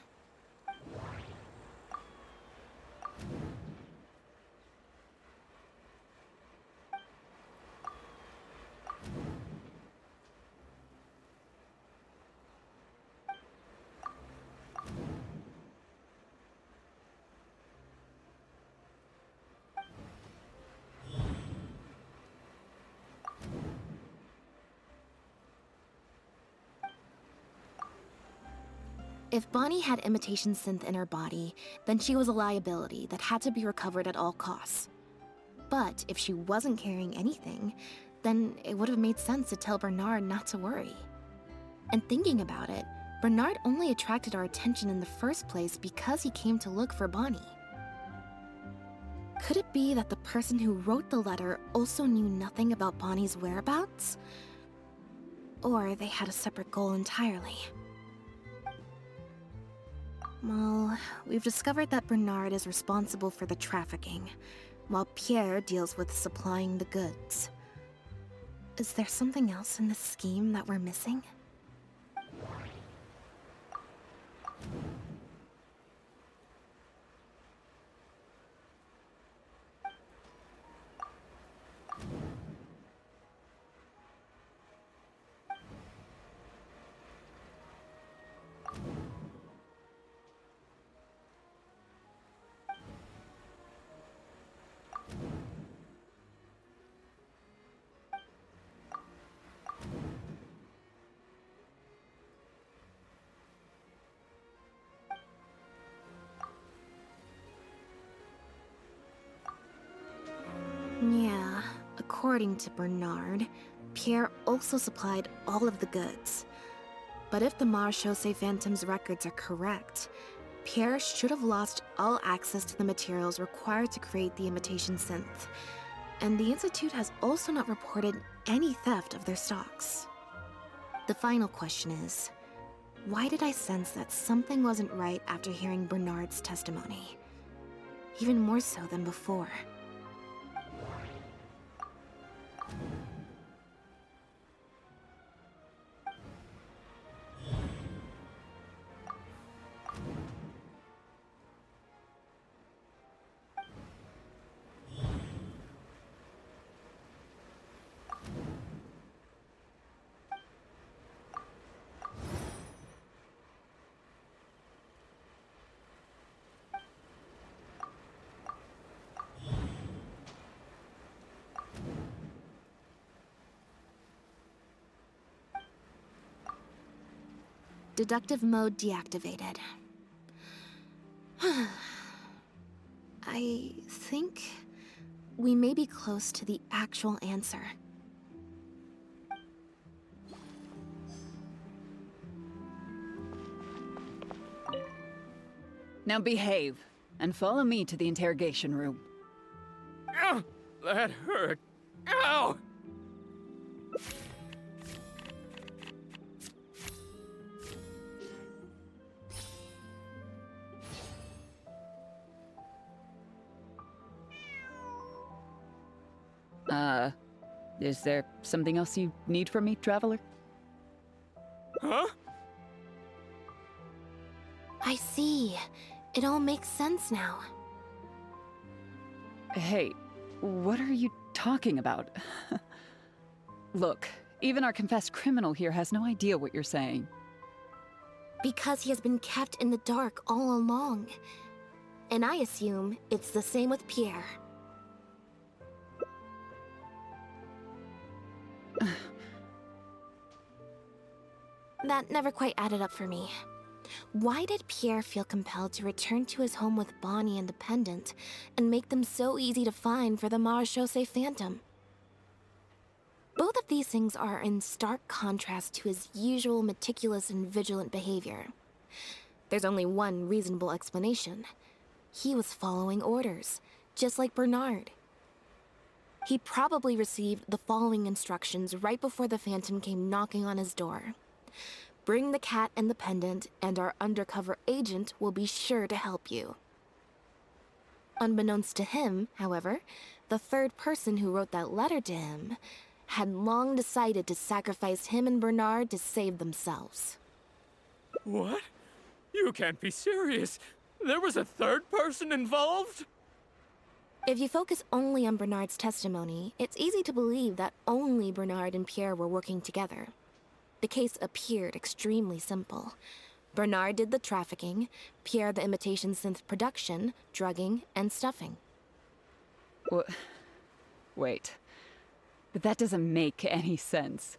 If Bonnie had imitation synth in her body, then she was a liability that had to be recovered at all costs. But if she wasn't carrying anything, then it would have made sense to tell Bernard not to worry. And thinking about it, Bernard only attracted our attention in the first place because he came to look for Bonnie. Could it be that the person who wrote the letter also knew nothing about Bonnie's whereabouts? Or they had a separate goal entirely? Well, we've discovered that Bernard is responsible for the trafficking, while Pierre deals with supplying the goods. Is there something else in this scheme that we're missing? Yeah, according to Bernard, Pierre also supplied all of the goods. But if the Marechaussee Phantom's records are correct, Pierre should have lost all access to the materials required to create the imitation synth. And the Institute has also not reported any theft of their stocks. The final question is, why did I sense that something wasn't right after hearing Bernard's testimony? Even more so than before. Deductive mode deactivated. I think we may be close to the actual answer. Now behave, and follow me to the interrogation room. Ow! That hurt. Ow! Is there something else you need from me, Traveler? Huh? I see. It all makes sense now. Hey, what are you talking about? Look, even our confessed criminal here has no idea what you're saying. Because he has been kept in the dark all along. And I assume it's the same with Pierre. That never quite added up for me. Why did Pierre feel compelled to return to his home with Bonnie and Dependent and make them so easy to find for the Marechaussee Phantom? Both of these things are in stark contrast to his usual meticulous and vigilant behavior. There's only one reasonable explanation. He was following orders, just like Bernard. He probably received the following instructions right before the Phantom came knocking on his door. Bring the cat and the pendant, and our undercover agent will be sure to help you. Unbeknownst to him, however, the third person who wrote that letter to him had long decided to sacrifice him and Bernard to save themselves. What? You can't be serious. There was a third person involved? If you focus only on Bernard's testimony, it's easy to believe that only Bernard and Pierre were working together. The case appeared extremely simple. Bernard did the trafficking, Pierre the imitation synth production, drugging, and stuffing. Wait. But that doesn't make any sense.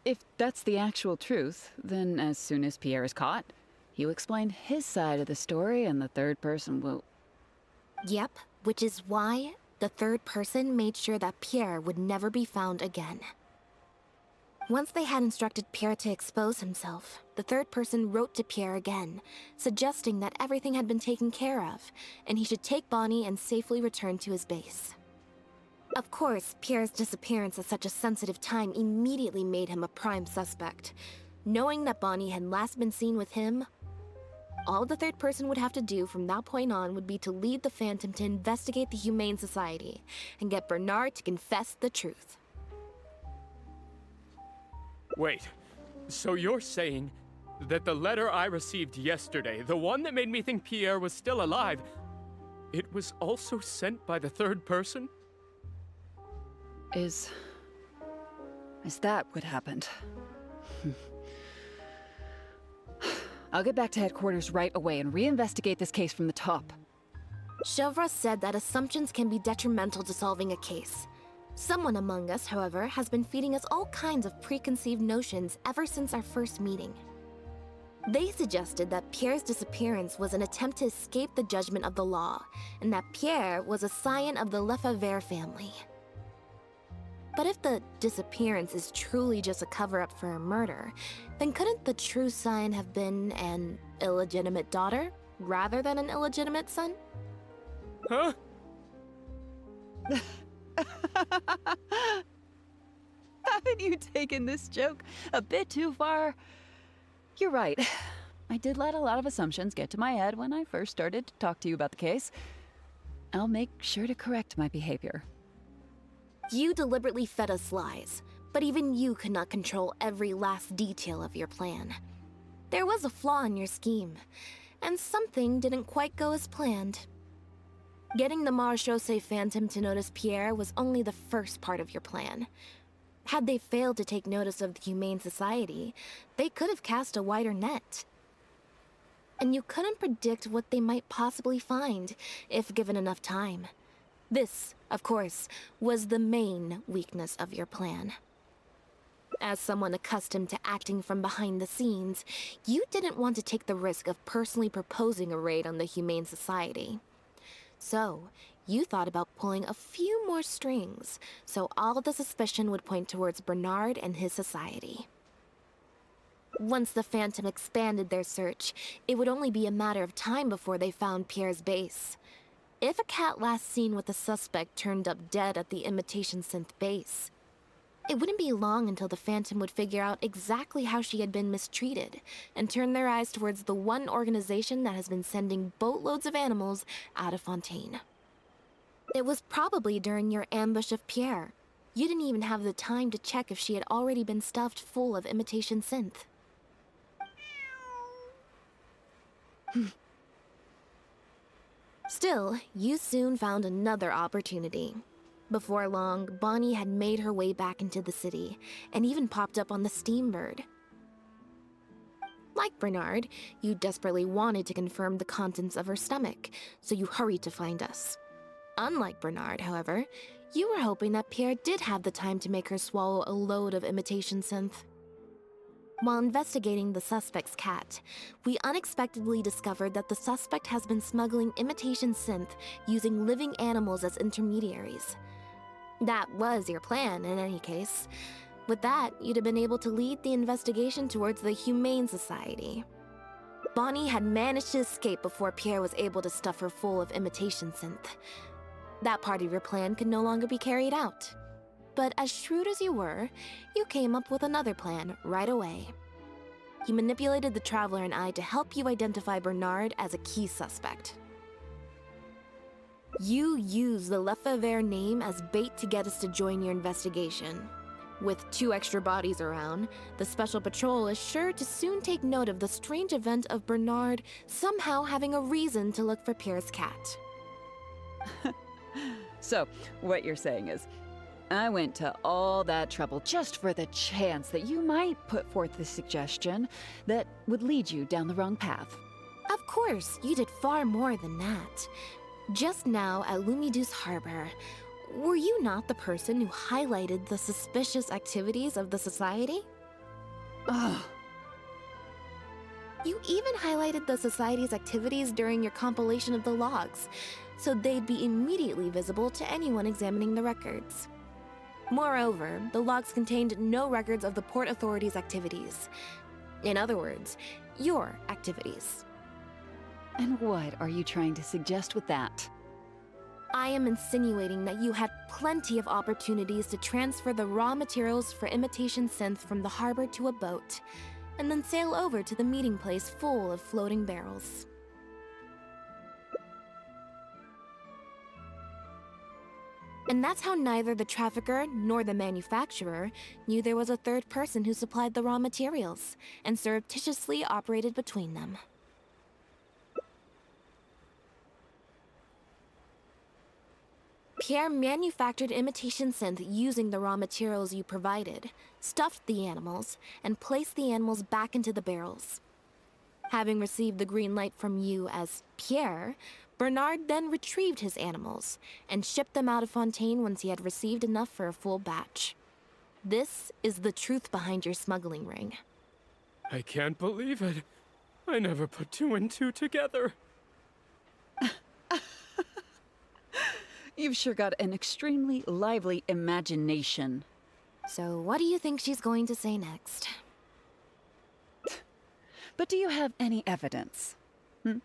If that's the actual truth, then as soon as Pierre is caught, he'll explain his side of the story and the third person will... Yep, which is why the third person made sure that Pierre would never be found again. Once they had instructed Pierre to expose himself, the third person wrote to Pierre again, suggesting that everything had been taken care of, and he should take Bonnie and safely return to his base. Of course, Pierre's disappearance at such a sensitive time immediately made him a prime suspect. Knowing that Bonnie had last been seen with him, all the third person would have to do from that point on would be to lead the Phantom to investigate the Humane Society and get Bernard to confess the truth. Wait, so you're saying that the letter I received yesterday, the one that made me think Pierre was still alive, it was also sent by the third person? Is that what happened? I'll get back to headquarters right away and reinvestigate this case from the top. Chevra said that assumptions can be detrimental to solving a case. Someone among us, however, has been feeding us all kinds of preconceived notions ever since our first meeting. They suggested that Pierre's disappearance was an attempt to escape the judgment of the law, and that Pierre was a scion of the Lefebvre family. But if the disappearance is truly just a cover-up for a murder, then couldn't the true scion have been an illegitimate daughter, rather than an illegitimate son? Huh? Haven't you taken this joke a bit too far? You're right. I did let a lot of assumptions get to my head when I first started to talk to you about the case. I'll make sure to correct my behavior. You deliberately fed us lies, but even you could not control every last detail of your plan. There was a flaw in your scheme, and something didn't quite go as planned. Getting the Marechaussee Phantom to notice Pierre was only the first part of your plan. Had they failed to take notice of the Humane Society, they could have cast a wider net. And you couldn't predict what they might possibly find, if given enough time. This, of course, was the main weakness of your plan. As someone accustomed to acting from behind the scenes, you didn't want to take the risk of personally proposing a raid on the Humane Society. So, you thought about pulling a few more strings, so all the suspicion would point towards Bernard and his society. Once the Phantom expanded their search, it would only be a matter of time before they found Pierre's base. If a cat last seen with the suspect turned up dead at the imitation synth base, it wouldn't be long until the Phantom would figure out exactly how she had been mistreated and turn their eyes towards the one organization that has been sending boatloads of animals out of Fontaine. It was probably during your ambush of Pierre. You didn't even have the time to check if she had already been stuffed full of imitation synth. Still, you soon found another opportunity. Before long, Bonnie had made her way back into the city, and even popped up on the Steambird. Like Bernard, you desperately wanted to confirm the contents of her stomach, so you hurried to find us. Unlike Bernard, however, you were hoping that Pierre did have the time to make her swallow a load of imitation synth. While investigating the suspect's cat, we unexpectedly discovered that the suspect has been smuggling imitation synth using living animals as intermediaries. That was your plan, in any case. With that, you'd have been able to lead the investigation towards the Humane Society. Bonnie had managed to escape before Pierre was able to stuff her full of imitation synth. That part of your plan could no longer be carried out. But as shrewd as you were, you came up with another plan right away. You manipulated the Traveler and I to help you identify Bernard as a key suspect. You used the Lefebvre name as bait to get us to join your investigation. With 2 extra bodies around, the Special Patrol is sure to soon take note of the strange event of Bernard somehow having a reason to look for Pierre's cat. So, what you're saying is, I went to all that trouble just for the chance that you might put forth the suggestion that would lead you down the wrong path. Of course, you did far more than that. Just now at Lumidu's Harbor, were you not the person who highlighted the suspicious activities of the Society? Ugh. You even highlighted the Society's activities during your compilation of the logs, so they'd be immediately visible to anyone examining the records. Moreover, the logs contained no records of the Port Authority's activities. In other words, your activities. And what are you trying to suggest with that? I am insinuating that you had plenty of opportunities to transfer the raw materials for imitation synth from the harbor to a boat, and then sail over to the meeting place full of floating barrels. And that's how neither the trafficker nor the manufacturer knew there was a third person who supplied the raw materials, and surreptitiously operated between them. Pierre manufactured imitation synth using the raw materials you provided, stuffed the animals, and placed the animals back into the barrels. Having received the green light from you as Pierre, Bernard then retrieved his animals and shipped them out of Fontaine once he had received enough for a full batch. This is the truth behind your smuggling ring. I can't believe it. I never put 2 and 2 together. You've sure got an extremely lively imagination. So what do you think she's going to say next? But do you have any evidence? It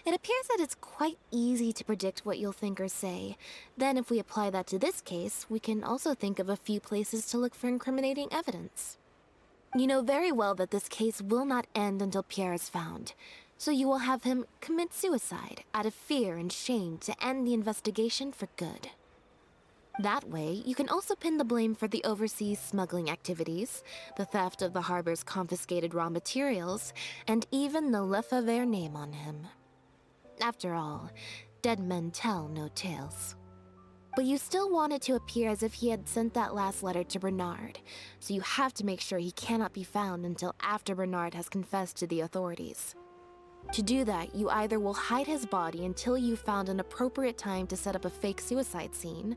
appears that it's quite easy to predict what you'll think or say. Then if we apply that to this case, we can also think of a few places to look for incriminating evidence. You know very well that this case will not end until Pierre is found, so you will have him commit suicide out of fear and shame to end the investigation for good. That way, you can also pin the blame for the overseas smuggling activities, the theft of the harbor's confiscated raw materials, and even the Lefebvre name on him. After all, dead men tell no tales. But you still want it to appear as if he had sent that last letter to Bernard, so you have to make sure he cannot be found until after Bernard has confessed to the authorities. To do that, you either will hide his body until you've found an appropriate time to set up a fake suicide scene,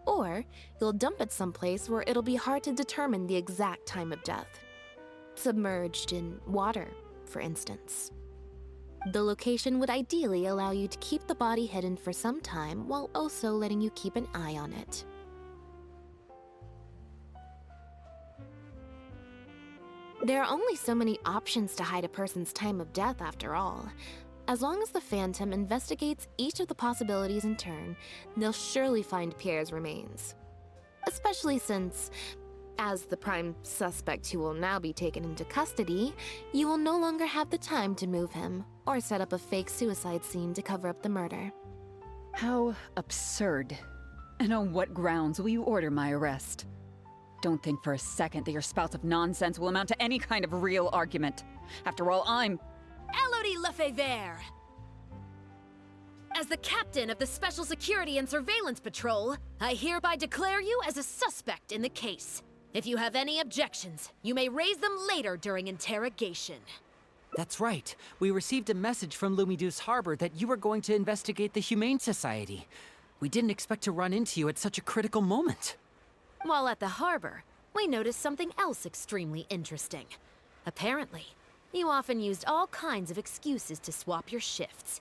or you'll dump it someplace where it'll be hard to determine the exact time of death. Submerged in water, for instance. The location would ideally allow you to keep the body hidden for some time while also letting you keep an eye on it. There are only so many options to hide a person's time of death, after all. As long as the Phantom investigates each of the possibilities in turn, they'll surely find Pierre's remains. Especially since, as the prime suspect who will now be taken into custody, you will no longer have the time to move him, or set up a fake suicide scene to cover up the murder. How absurd. And on what grounds will you order my arrest? Don't think for a second that your spouts of nonsense will amount to any kind of real argument. After all, I'm... Elodie Lefebvre! As the captain of the Special Security and Surveillance Patrol, I hereby declare you as a suspect in the case. If you have any objections, you may raise them later during interrogation. That's right. We received a message from Lumidu's Harbor that you were going to investigate the Humane Society. We didn't expect to run into you at such a critical moment. While at the harbor, we noticed something else extremely interesting. Apparently, you often used all kinds of excuses to swap your shifts.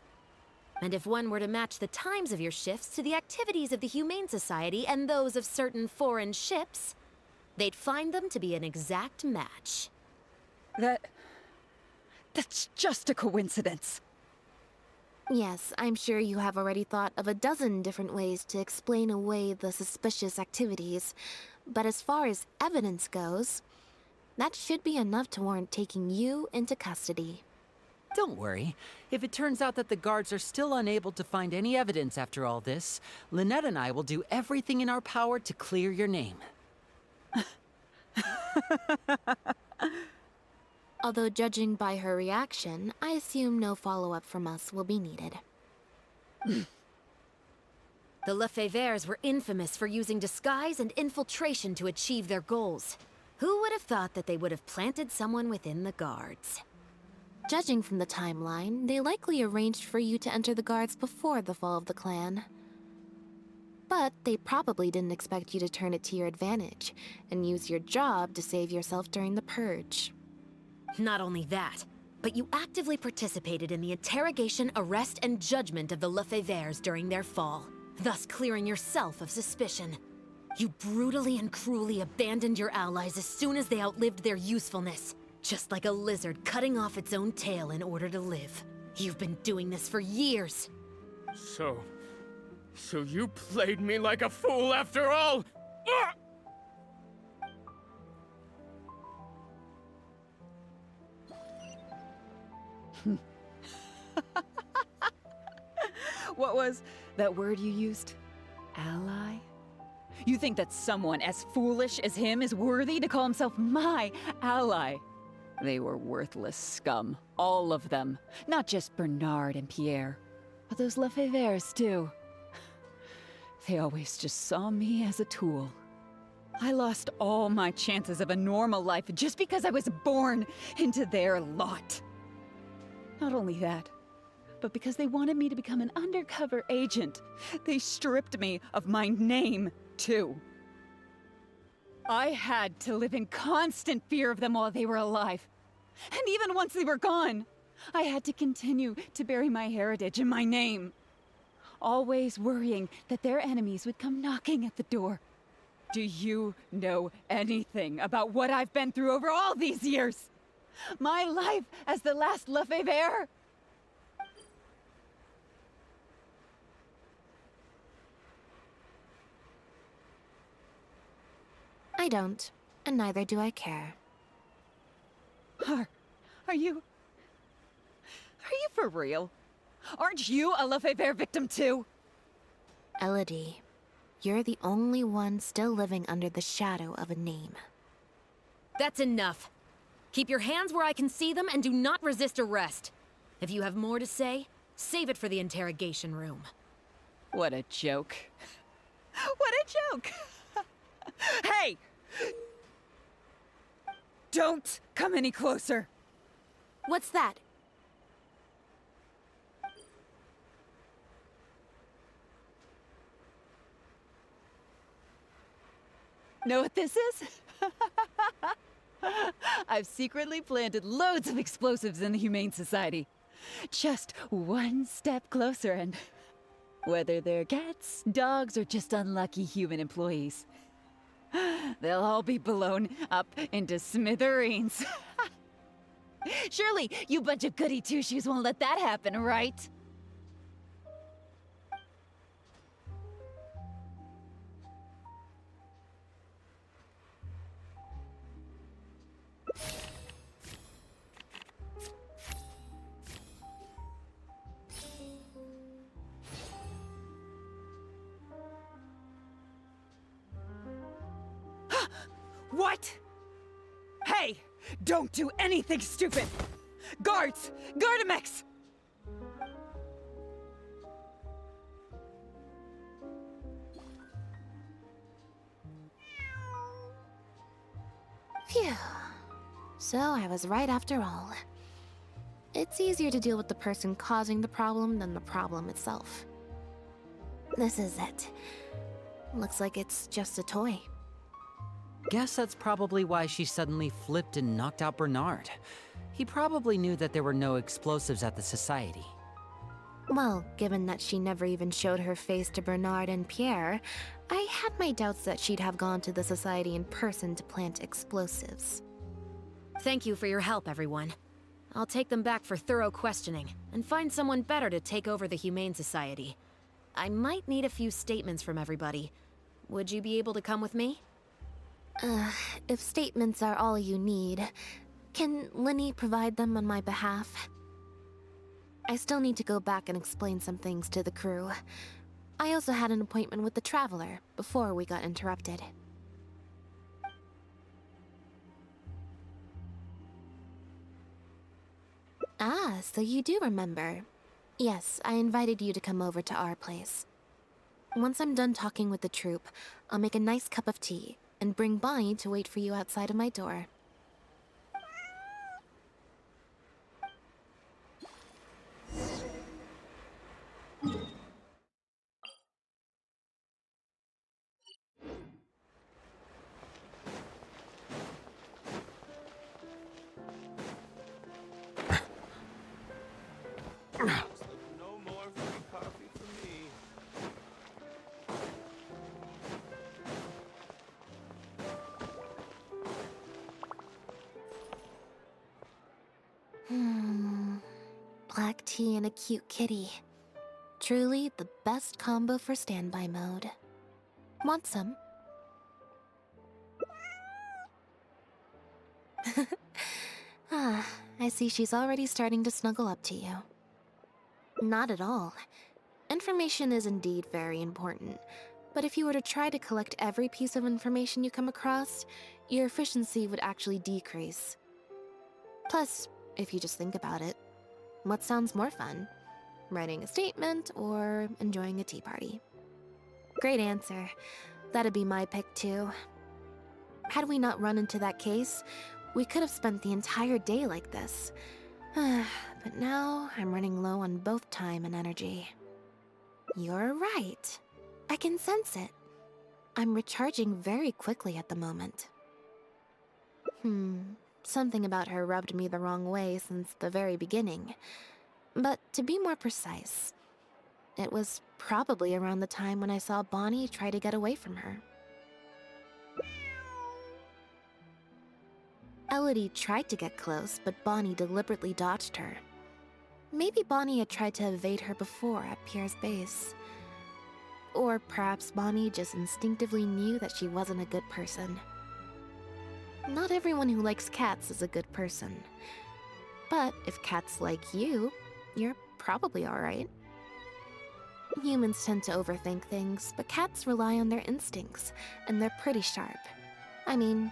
And if one were to match the times of your shifts to the activities of the Humane Society and those of certain foreign ships, they'd find them to be an exact match. That's just a coincidence. Yes, I'm sure you have already thought of a dozen different ways to explain away the suspicious activities, but as far as evidence goes, that should be enough to warrant taking you into custody. Don't worry. If it turns out that the guards are still unable to find any evidence after all this, Lynette and I will do everything in our power to clear your name. Although judging by her reaction, I assume no follow-up from us will be needed. The Lefevres were infamous for using disguise and infiltration to achieve their goals. Who would have thought that they would have planted someone within the guards? Judging from the timeline, they likely arranged for you to enter the guards before the fall of the clan. But they probably didn't expect you to turn it to your advantage and use your job to save yourself during the purge. Not only that, but you actively participated in the interrogation, arrest, and judgment of the Lefevres during their fall, thus clearing yourself of suspicion. You brutally and cruelly abandoned your allies as soon as they outlived their usefulness, just like a lizard cutting off its own tail in order to live. You've been doing this for years. So you played me like a fool after all? Ah! What was that word you used? Ally? You think that someone as foolish as him is worthy to call himself my ally? They were worthless scum, all of them. Not just Bernard and Pierre, but those Lefevres too. They always just saw me as a tool. I lost all my chances of a normal life just because I was born into their lot. Not only that, but because they wanted me to become an undercover agent, they stripped me of my name, too. I had to live in constant fear of them while they were alive. And even once they were gone, I had to continue to bury my heritage and my name. Always worrying that their enemies would come knocking at the door. Do you know anything about what I've been through over all these years? My life as the last Lefevre? I don't, and neither do I care. Are you for real? Aren't you a Lefevre victim too? Elodie, you're the only one still living under the shadow of a name. That's enough. Keep your hands where I can see them and do not resist arrest. If you have more to say, save it for the interrogation room. What a joke. What a joke! Hey! Don't come any closer! What's that? Know what this is? I've secretly planted loads of explosives in the Humane Society. Just one step closer and... whether they're cats, dogs, or just unlucky human employees, they'll all be blown up into smithereens. Surely, you bunch of goody two-shoes won't let that happen, right? What? Hey! Don't do anything stupid! Guards! Gardamex! Phew. So I was right after all. It's easier to deal with the person causing the problem than the problem itself. This is it. Looks like it's just a toy. Guess that's probably why she suddenly flipped and knocked out Bernard. He probably knew that there were no explosives at the Society. Well, given that she never even showed her face to Bernard and Pierre, I had my doubts that she'd have gone to the Society in person to plant explosives. Thank you for your help, everyone. I'll take them back for thorough questioning, and find someone better to take over the Humane Society. I might need a few statements from everybody. Would you be able to come with me? If statements are all you need, can Lenny provide them on my behalf? I still need to go back and explain some things to the crew. I also had an appointment with the Traveler before we got interrupted. Ah, so you do remember. Yes, I invited you to come over to our place. Once I'm done talking with the troupe, I'll make a nice cup of tea and bring Bonnie to wait for you outside of my door. No more free coffee for me. Black tea and a cute kitty. Truly the best combo for standby mode. Want some? Ah, I see she's already starting to snuggle up to you. Not at all. Information is indeed very important, but if you were to try to collect every piece of information you come across, your efficiency would actually decrease. Plus, if you just think about it, what sounds more fun? Writing a statement or enjoying a tea party? Great answer. That'd be my pick too. Had we not run into that case, we could have spent the entire day like this. But now, I'm running low on both time and energy. You're right. I can sense it. I'm recharging very quickly at the moment. Something about her rubbed me the wrong way since the very beginning. But to be more precise, it was probably around the time when I saw Bonnie try to get away from her. Elodie tried to get close, but Bonnie deliberately dodged her. Maybe Bonnie had tried to evade her before at Pierre's base. Or perhaps Bonnie just instinctively knew that she wasn't a good person. Not everyone who likes cats is a good person. But if cats like you, you're probably alright. Humans tend to overthink things, but cats rely on their instincts, and they're pretty sharp. I mean,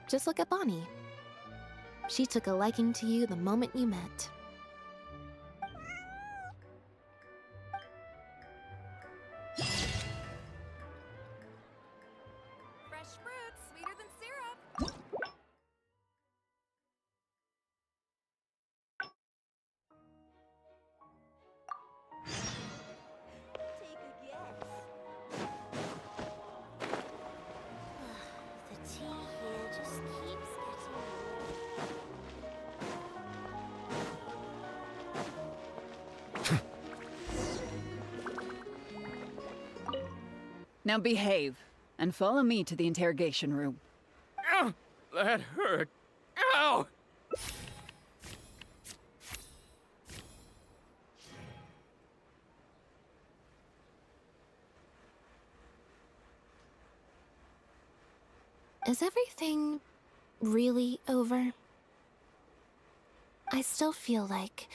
just look at Bonnie. She took a liking to you the moment you met. Fresh fruit, sweeter than syrup. Take a guess. The tea here just keeps Now behave, and follow me to the interrogation room. Ow! That hurt. Ow! Is everything really over? I still feel like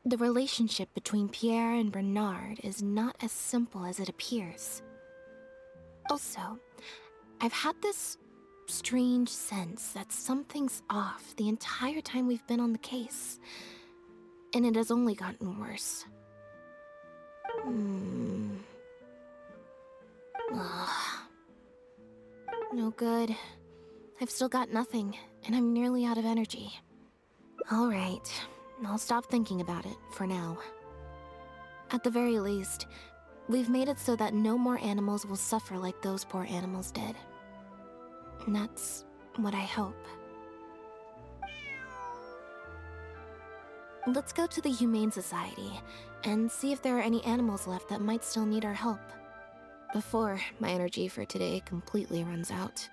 the relationship between Pierre and Bernard is not as simple as it appears. Also, I've had this strange sense that something's off the entire time we've been on the case. And it has only gotten worse. Ugh. No good. I've still got nothing, and I'm nearly out of energy. Alright, I'll stop thinking about it, for now. At the very least, we've made it so that no more animals will suffer like those poor animals did. And that's what I hope. Let's go to the Humane Society, and see if there are any animals left that might still need our help. Before my energy for today completely runs out.